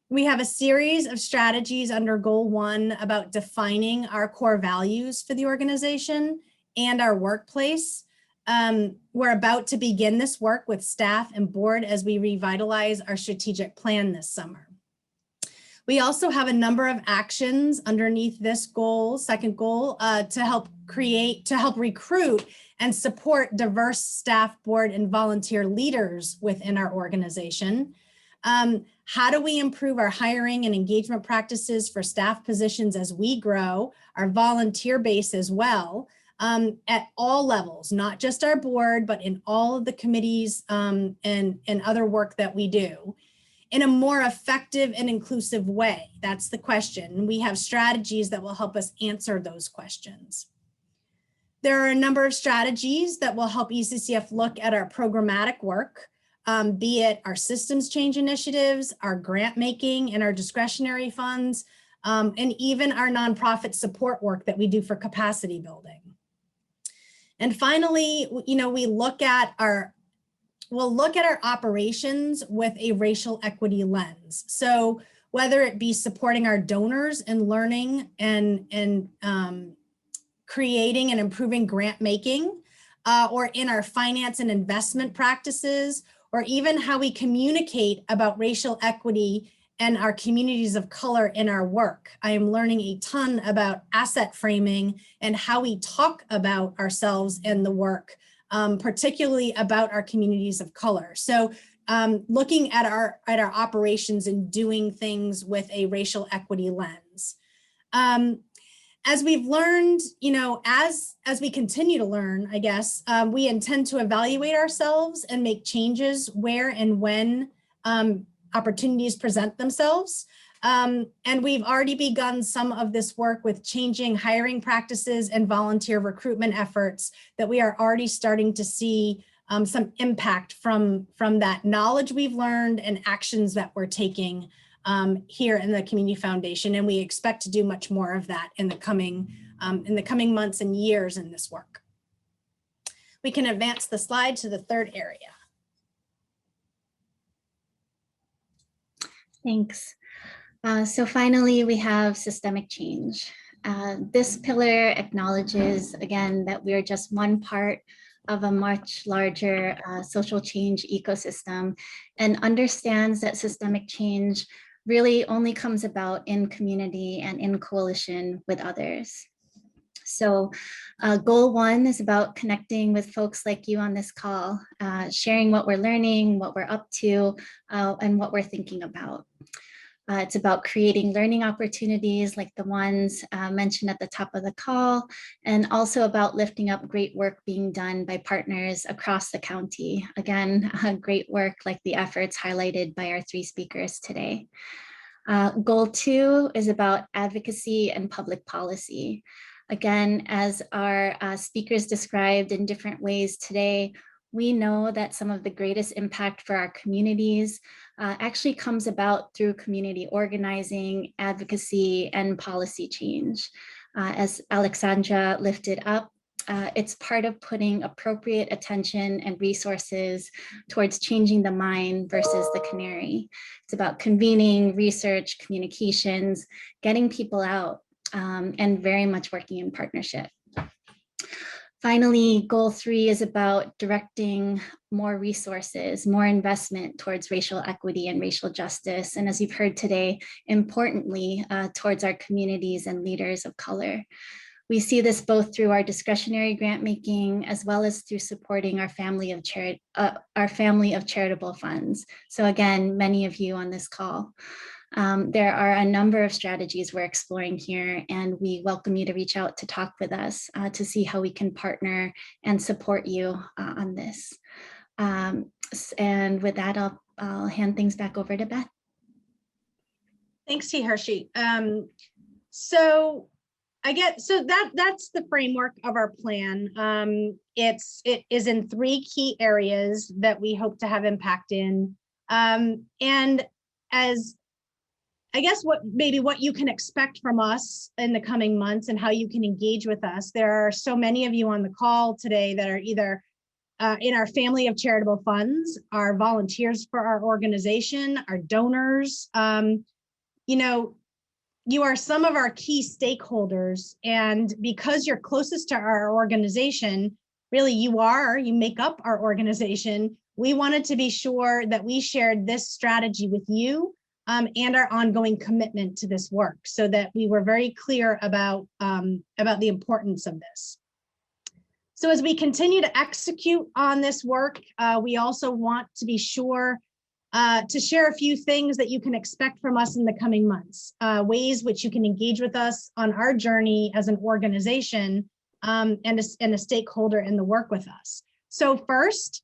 We have a series of strategies under goal 1 about defining our core values for the organization and our workplace. We're about to begin this work with staff and board as we revitalize our strategic plan this summer. We also have a number of actions underneath this goal, second goal, to help recruit and support diverse staff, board, and volunteer leaders within our organization. How do we improve our hiring and engagement practices for staff positions as we grow, our volunteer base as well, at all levels, not just our board, but in all of the committees and other work that we do, in a more effective and inclusive way? That's the question. We have strategies that will help us answer those questions. There are a number of strategies that will help ECCF look at our programmatic work, be it our systems change initiatives, our grant making and our discretionary funds, and even our nonprofit support work that we do for capacity building. And finally, we'll look at our operations with a racial equity lens. So whether it be supporting our donors in learning and creating and improving grant making, or in our finance and investment practices, or even how we communicate about racial equity and our communities of color in our work. I am learning a ton about asset framing and how we talk about ourselves and the work, particularly about our communities of color. So looking at our operations and doing things with a racial equity lens. As we've learned, as we continue to learn, I guess, we intend to evaluate ourselves and make changes where and when opportunities present themselves. And we've already begun some of this work with changing hiring practices and volunteer recruitment efforts that we are already starting to see some impact from that knowledge we've learned and actions that we're taking here in the Community Foundation, and we expect to do much more of that in the coming months and years in this work. We can advance the slide to the third area. Thanks. So finally, we have systemic change. This pillar acknowledges, again, that we are just one part of a much larger social change ecosystem, and understands that systemic change really only comes about in community and in coalition with others. So goal 1 is about connecting with folks like you on this call, sharing what we're learning, what we're up to, and what we're thinking about. It's about creating learning opportunities like the ones mentioned at the top of the call, and also about lifting up great work being done by partners across the county. Again, great work like the efforts highlighted by our 3 speakers today. Goal 2 is about advocacy and public policy. Again, as our speakers described in different ways today, we know that some of the greatest impact for our communities actually comes about through community organizing, advocacy, and policy change. As Alexandra lifted up, it's part of putting appropriate attention and resources towards changing the mind versus the canary. It's about convening, research, communications, getting people out, and very much working in partnership. Finally, goal 3 is about directing more resources, more investment towards racial equity and racial justice. And as you've heard today, importantly, towards our communities and leaders of color. We see this both through our discretionary grant making, as well as through supporting our family of charitable funds. So again, many of you on this call. There are a number of strategies we're exploring here, and we welcome you to reach out to talk with us to see how we can partner and support you on this. And with that, I'll hand things back over to Beth. Thanks, Hehershe. That's the framework of our plan. It is in 3 key areas that we hope to have impact in. And as I guess what you can expect from us in the coming months and how you can engage with us. There are so many of you on the call today that are either in our family of charitable funds, our volunteers for our organization, our donors. you are some of our key stakeholders, and because you're closest to our organization, really you make up our organization, we wanted to be sure that we shared this strategy with you and our ongoing commitment to this work, so that we were very clear about the importance of this. So as we continue to execute on this work, we also want to be sure to share a few things that you can expect from us in the coming months, ways which you can engage with us on our journey as an organization and a stakeholder in the work with us. So first,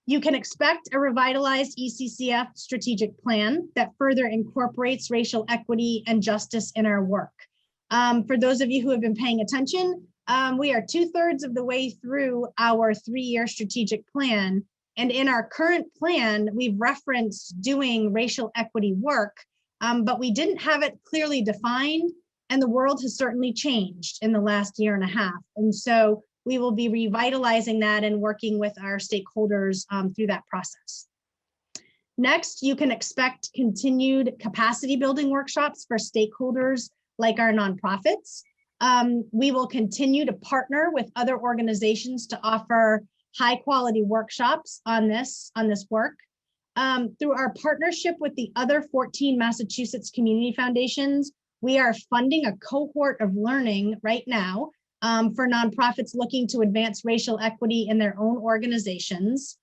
you can expect a revitalized ECCF strategic plan that further incorporates racial equity and justice in our work. For those of you who have been paying attention, we are 2/3 of the way through our 3-year strategic plan. And in our current plan, we've referenced doing racial equity work, but we didn't have it clearly defined. And the world has certainly changed in the last 1.5 years. And so we will be revitalizing that and working with our stakeholders through that process. Next, you can expect continued capacity building workshops for stakeholders like our nonprofits. We will continue to partner with other organizations to offer high quality workshops on this work. Through our partnership with the other 14 Massachusetts community foundations, we are funding a cohort of learning right now for nonprofits looking to advance racial equity in their own organizations.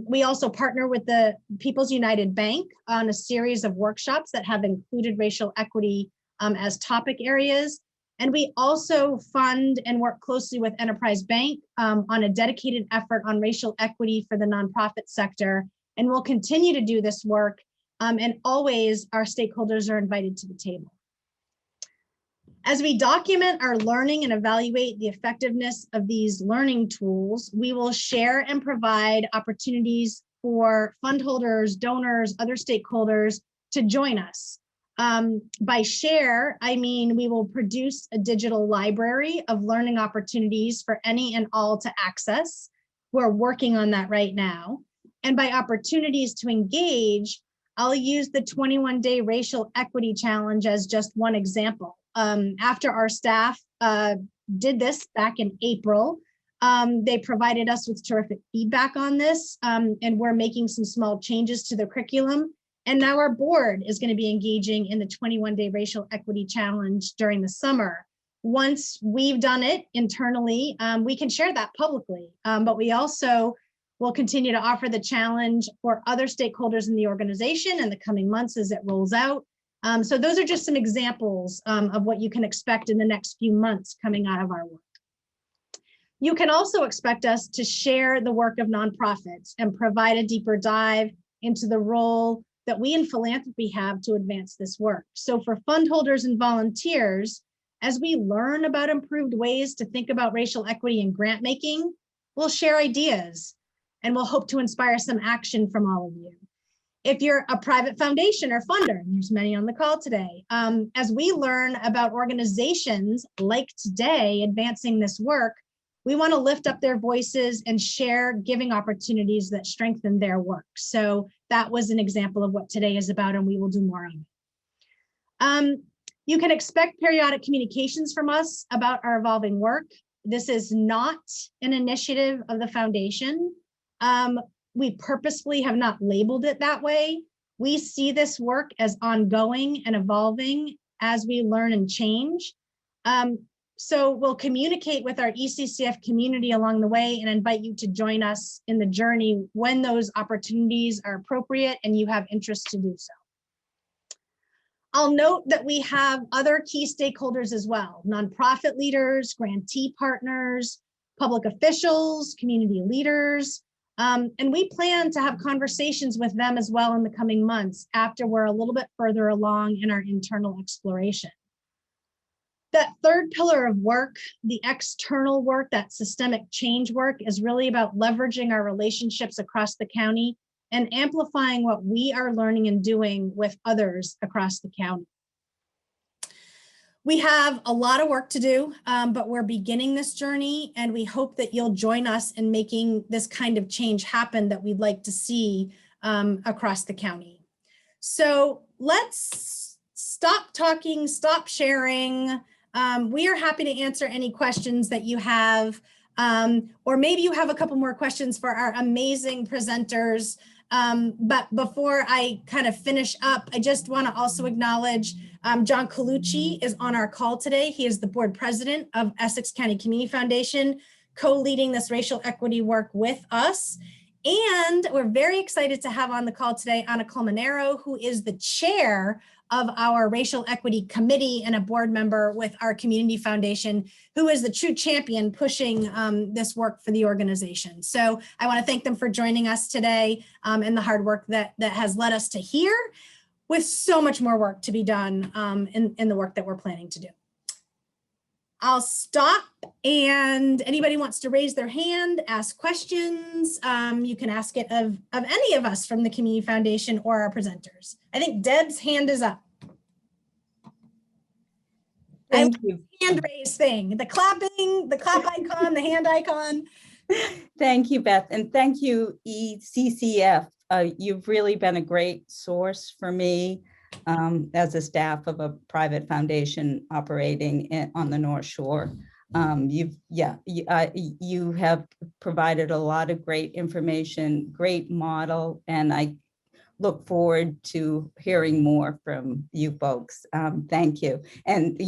We also partner with the People's United Bank on a series of workshops that have included racial equity as topic areas. And we also fund and work closely with Enterprise Bank on a dedicated effort on racial equity for the nonprofit sector. And we'll continue to do this work. And always our stakeholders are invited to the table. As we document our learning and evaluate the effectiveness of these learning tools, we will share and provide opportunities for fundholders, donors, other stakeholders to join us. By share, I mean we will produce a digital library of learning opportunities for any and all to access. We're working on that right now. And by opportunities to engage, I'll use the 21-day racial equity challenge as just one example. After our staff did this back in April, they provided us with terrific feedback on this, and we're making some small changes to the curriculum. And now our board is going to be engaging in the 21-day racial equity challenge during the summer. Once we've done it internally, we can share that publicly, but we also will continue to offer the challenge for other stakeholders in the organization in the coming months as it rolls out. So those are just some examples of what you can expect in the next few months coming out of our work. You can also expect us to share the work of nonprofits and provide a deeper dive into the role that we in philanthropy have to advance this work. So for fundholders and volunteers, as we learn about improved ways to think about racial equity and grant making, we'll share ideas and we'll hope to inspire some action from all of you. If you're a private foundation or funder, and there's many on the call today, as we learn about organizations like today advancing this work, we want to lift up their voices and share giving opportunities that strengthen their work. So that was an example of what today is about, and we will do more of it. You can expect periodic communications from us about our evolving work. This is not an initiative of the foundation. We purposefully have not labeled it that way. We see this work as ongoing and evolving as we learn and change. So we'll communicate with our ECCF community along the way and invite you to join us in the journey when those opportunities are appropriate and you have interest to do so. I'll note that we have other key stakeholders as well: nonprofit leaders, grantee partners, public officials, community leaders, and we plan to have conversations with them as well in the coming months after we're a little bit further along in our internal exploration. That third pillar of work, the external work, that systemic change work, is really about leveraging our relationships across the county and amplifying what we are learning and doing with others across the county. We have a lot of work to do, but we're beginning this journey, and we hope that you'll join us in making this kind of change happen that we'd like to see across the county. So let's stop talking, stop sharing. We are happy to answer any questions that you have. Or maybe you have a couple more questions for our amazing presenters. But before I kind of finish up, I just want to also acknowledge John Colucci is on our call today. He is the board president of Essex County Community Foundation, co-leading this racial equity work with us. And we're very excited to have on the call today Ana Colmenero, who is the chair of our Racial Equity Committee and a board member with our community foundation, who is the true champion pushing this work for the organization. So I want to thank them for joining us today and the hard work that has led us to here, with so much more work to be done in the work that we're planning to do. I'll stop, and anybody wants to raise their hand, ask questions, you can ask it of any of us from the Community Foundation or our presenters. I think Deb's hand is up. Thank you. Hand raise thing, the clapping, the clap icon, the hand icon. Thank you, Beth, and thank you, ECCF. You've really been a great source for me as a staff of a private foundation operating on the North Shore. You have provided a lot of great information, great model, and I look forward to hearing more from you folks. Thank you, and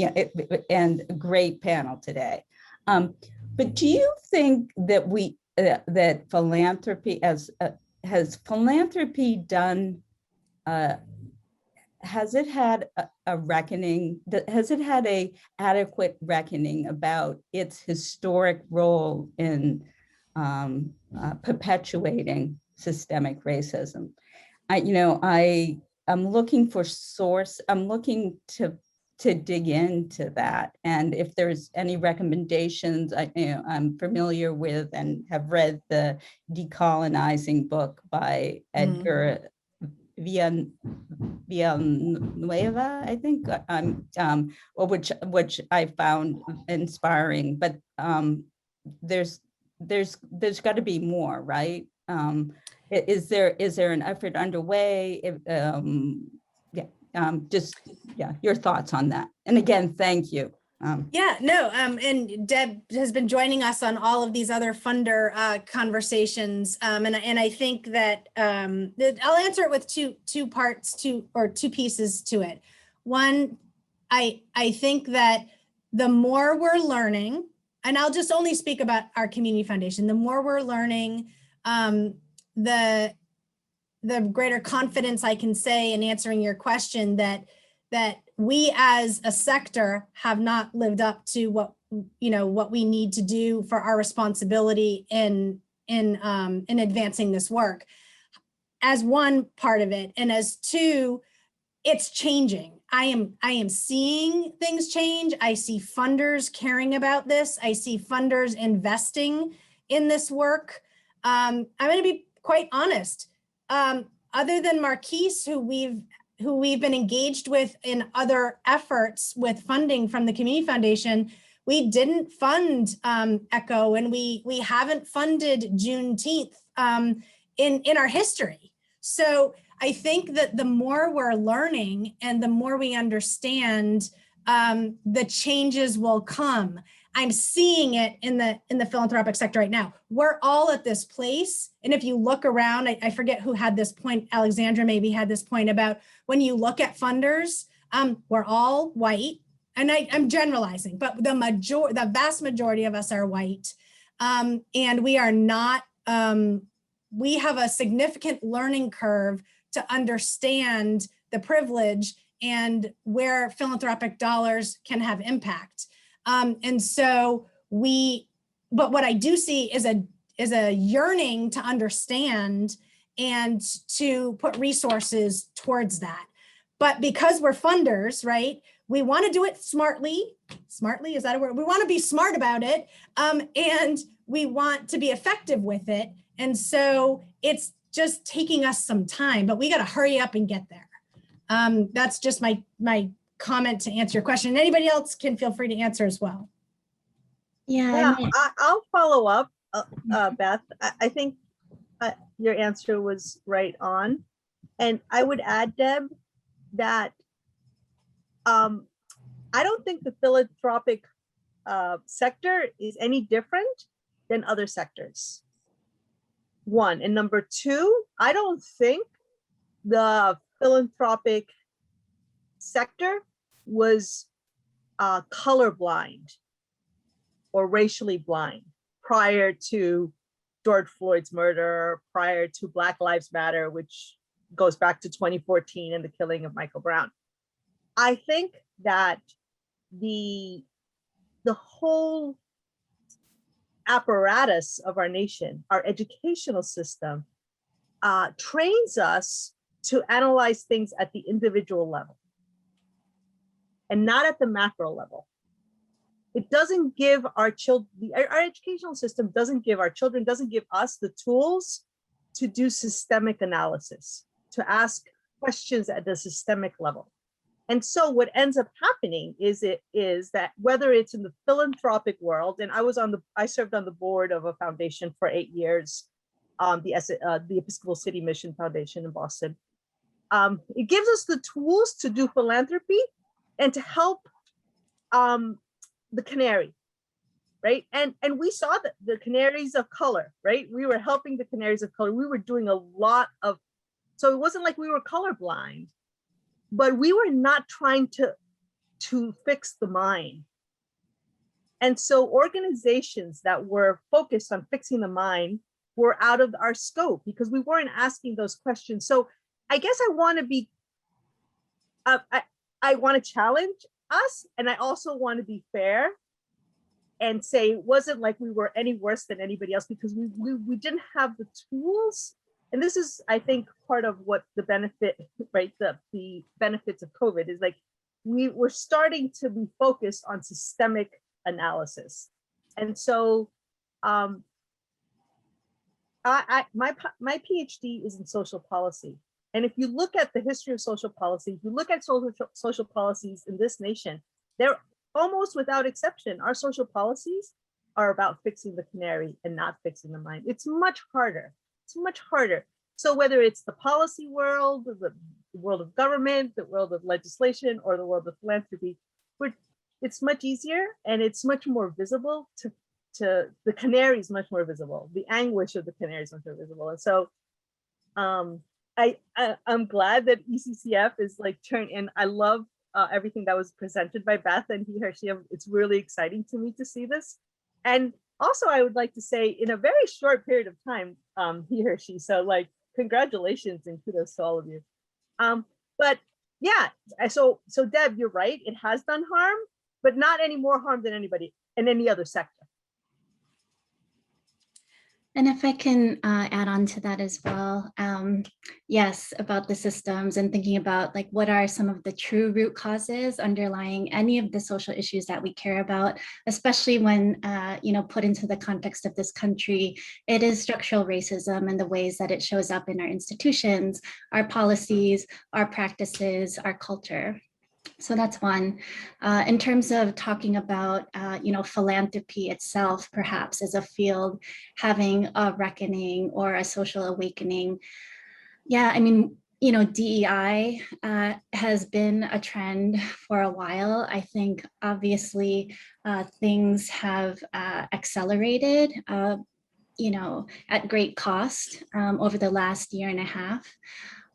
and a great panel today. But do you think that that philanthropy has philanthropy done? Has it had a reckoning? Has it had a adequate reckoning about its historic role in perpetuating systemic racism? I'm looking for source. I'm looking to dig into that, and if there's any recommendations, I'm familiar with and have read the Decolonizing book by Edgar Villanueva, I think, which I found inspiring. But there's got to be more, right? Is there an effort underway? Your thoughts on that. And again, thank you. And Deb has been joining us on all of these other funder conversations. And I think that I'll answer it with two pieces to it. One, I think that the more we're learning, and I'll just only speak about our community foundation, the more we're learning, the greater confidence I can say in answering your question that we as a sector have not lived up to what we need to do for our responsibility in advancing this work, as one part of it. And as two, it's changing. I am seeing things change. I see funders caring about this. I see funders investing in this work. I'm going to be quite honest. Other than Marquis, who we've been engaged with in other efforts with funding from the Community Foundation, we didn't fund ECCO, and we haven't funded Juneteenth in our history. So I think that the more we're learning and the more we understand, the changes will come. I'm seeing it in the philanthropic sector right now. We're all at this place. And if you look around, I forget who had this point, Alexandra maybe had this point about when you look at funders, we're all white. And I'm generalizing, but the vast majority of us are white. And we are not, we have a significant learning curve to understand the privilege and where philanthropic dollars can have impact. And so but what I do see is a yearning to understand and to put resources towards that. But because we're funders, right, we want to do it smartly. Smartly, is that a word? We want to be smart about it. And we want to be effective with it. And so it's just taking us some time, but we got to hurry up and get there. That's just my comment to answer your question. And anybody else can feel free to answer as well. Yeah, I'll follow up, Beth. I think your answer was right on. And I would add, Deb, that I don't think the philanthropic sector is any different than other sectors. One, and number two, I don't think the philanthropic sector was colorblind or racially blind prior to George Floyd's murder, prior to Black Lives Matter, which goes back to 2014 and the killing of Michael Brown. I think that the whole apparatus of our nation, our educational system, trains us to analyze things at the individual level and not at the macro level. It doesn't give our children, our educational system doesn't give our children, doesn't give us the tools to do systemic analysis, to ask questions at the systemic level. And so what ends up happening is that whether it's in the philanthropic world, and I served on the board of a foundation for 8 years, the Episcopal City Mission Foundation in Boston. It gives us the tools to do philanthropy and to help the canary, right? And we saw that the canaries of color, right? We were helping the canaries of color. We were doing a lot of, so it wasn't like we were colorblind, but we were not trying to fix the mind. And so organizations that were focused on fixing the mind were out of our scope because we weren't asking those questions. So I guess I want to be, I want to challenge us, and I also want to be fair and say it wasn't like we were any worse than anybody else because we didn't have the tools. And this is, I think, part of what the benefit, right? The benefits of COVID is like, we were starting to be focused on systemic analysis. And so my PhD is in social policy. And if you look at the history of social policy, if you look at social policies in this nation, they're almost without exception, our social policies are about fixing the canary and not fixing the mind. It's much harder. It's much harder. So whether it's the policy world, the world of government, the world of legislation, or the world of philanthropy, it's much easier and it's much more visible to the canary is much more visible. The anguish of the canary is much more visible. And so I'm glad that ECCF is like turned in. I love everything that was presented by Beth and Hehershe. It's really exciting to me to see this. And also, I would like to say in a very short period of time, Hehershe, so like congratulations and kudos to all of you. But yeah, so Deb, you're right. It has done harm, but not any more harm than anybody in any other sector. And if I can add on to that as well, yes, about the systems and thinking about like what are some of the true root causes underlying any of the social issues that we care about, especially when put into the context of this country, it is structural racism and the ways that it shows up in our institutions, our policies, our practices, our culture. So that's one. In terms of talking about, philanthropy itself, perhaps as a field having a reckoning or a social awakening. Yeah, I mean, DEI has been a trend for a while. I think obviously things have accelerated, at great cost over the last year and a half.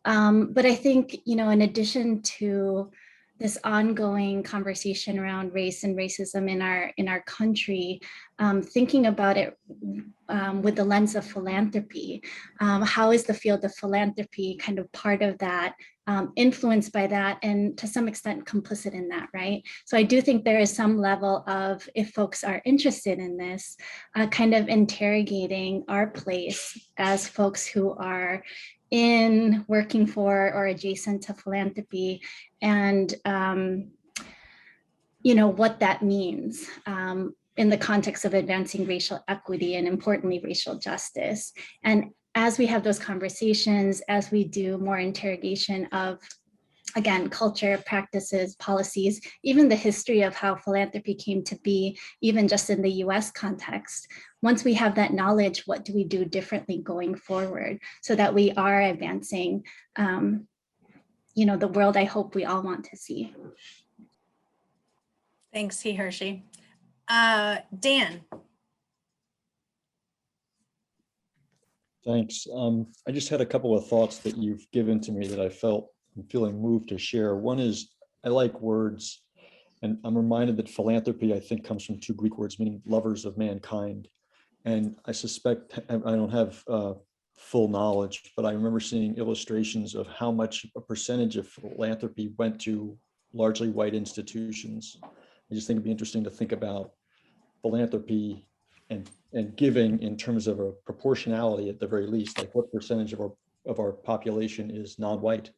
But I think, in addition to this ongoing conversation around race and racism in our country, thinking about it with the lens of philanthropy. How is the field of philanthropy kind of part of that, influenced by that, and to some extent complicit in that, right? So I do think there is some level of, if folks are interested in this, kind of interrogating our place as folks who are in working for or adjacent to philanthropy, and what that means in the context of advancing racial equity and importantly racial justice. And as we have those conversations, as we do more interrogation of, again, culture, practices, policies, even the history of how philanthropy came to be, even just in the US context, once we have that knowledge, what do we do differently going forward so that we are advancing, the world I hope we all want to see. Thanks, Hehershe. Dan. Thanks. I just had a couple of thoughts that you've given to me that I'm feeling moved to share. One is, I like words, and I'm reminded that philanthropy, I think, comes from two Greek words meaning lovers of mankind. And I suspect, I don't have full knowledge, but I remember seeing illustrations of how much a percentage of philanthropy went to largely white institutions. I just think it'd be interesting to think about philanthropy and giving in terms of a proportionality at the very least, like what percentage of our population is non-white,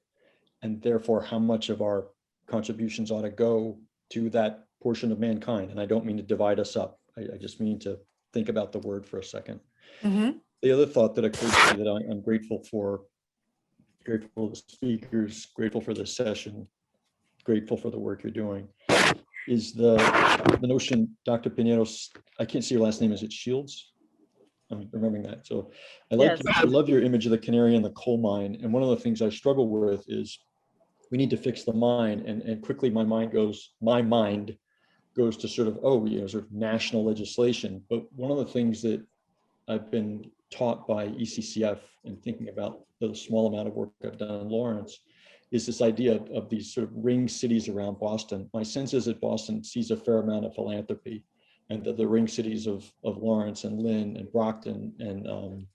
and therefore how much of our contributions ought to go to that portion of mankind. And I don't mean to divide us up. I just mean to think about the word for a second. Mm-hmm. The other thought that occurred to me that I'm grateful for the speakers, grateful for this session, grateful for the work you're doing, is the notion, Dr. Piñeros, I can't see your last name, is it Shields? I'm remembering that. So I love your image of the canary in the coal mine. And one of the things I struggle with is we need to fix the mine. And quickly my mind goes to sort of, sort of national legislation. But one of the things that I've been taught by ECCF and thinking about the small amount of work I've done in Lawrence is this idea of these sort of ring cities around Boston. My sense is that Boston sees a fair amount of philanthropy, and that the ring cities of Lawrence and Lynn and Brockton and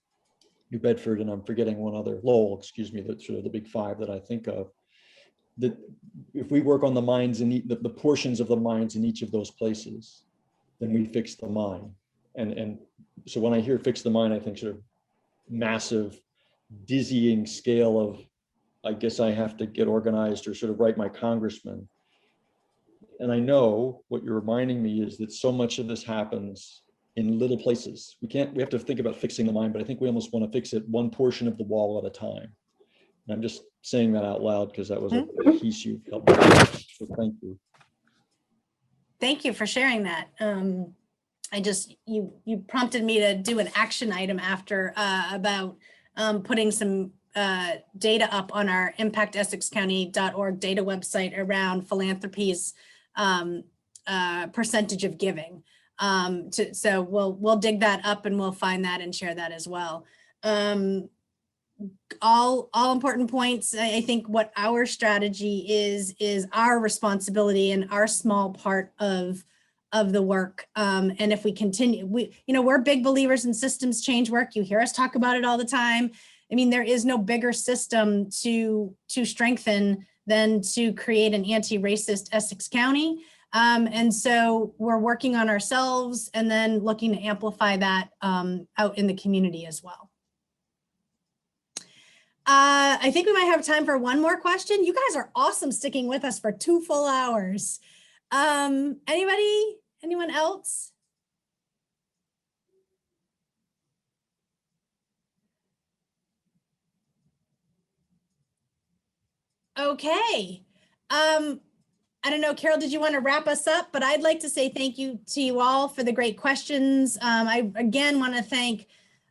New Bedford, and I'm forgetting one other, Lowell, excuse me, that's sort of the big five that I think of, that if we work on the mines and the portions of the mines in each of those places, then we fix the mine. And so when I hear fix the mine, I think sort of massive, dizzying scale of, I guess I have to get organized or sort of write my congressman. And I know what you're reminding me is that so much of this happens in little places. We have to think about fixing the mine, but I think we almost want to fix it one portion of the wall at a time. And I'm just saying that out loud because that was a piece you helped me with. So thank you. Thank you for sharing that. You prompted me to do an action item after about putting some data up on our impactessexcounty.org data website around philanthropy's percentage of giving. So we'll dig that up and we'll find that and share that as well. All important points. I think what our strategy is our responsibility and our small part of the work. And if we continue, we're big believers in systems change work. You hear us talk about it all the time. I mean, there is no bigger system to strengthen than to create an anti-racist Essex County. And so we're working on ourselves and then looking to amplify that out in the community as well. I think we might have time for one more question. You guys are awesome sticking with us for 2 full hours. Anyone else? Okay. I don't know, Carol, did you want to wrap us up? But I'd like to say thank you to you all for the great questions. I again want to thank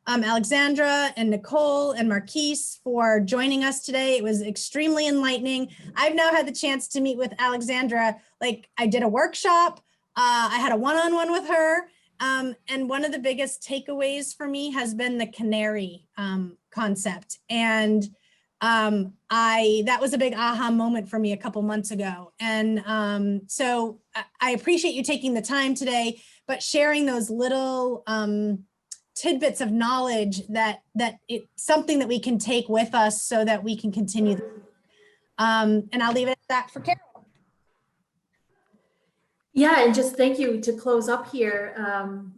Alexandra and Nicole and Marquis for joining us today. It was extremely enlightening. I've now had the chance to meet with Alexandra. Like, I did a workshop. I had a one-on-one with her. And one of the biggest takeaways for me has been the canary concept. And that was a big aha moment for me a couple months ago. And so I appreciate you taking the time today, but sharing those little tidbits of knowledge that it's something that we can take with us so that we can continue. And I'll leave it at that for Carol. Yeah, and just thank you to close up here.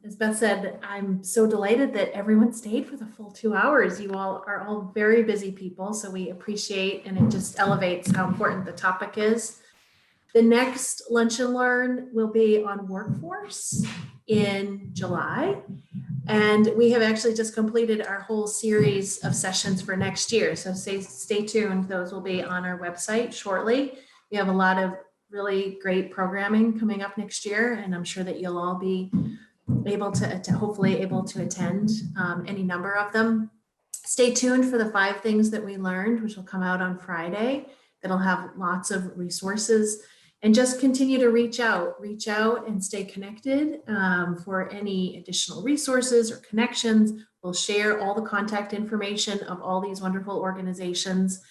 As Beth said, I'm so delighted that everyone stayed for the full 2 hours. You all are all very busy people, so we appreciate, and it just elevates how important the topic is. The next Lunch and Learn will be on workforce in July. And we have actually just completed our whole series of sessions for next year. So stay tuned. Those will be on our website shortly. We have a lot of really great programming coming up next year, and I'm sure that you'll all be able to hopefully able to attend any number of them. Stay tuned for the 5 things that we learned, which will come out on Friday. That'll have lots of resources. And just continue to reach out and stay connected for any additional resources or connections. We'll share all the contact information of all these wonderful organizations.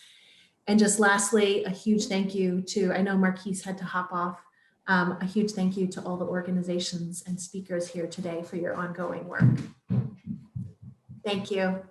And just lastly, a huge thank you to, I know Marquis had to hop off, a huge thank you to all the organizations and speakers here today for your ongoing work. Thank you.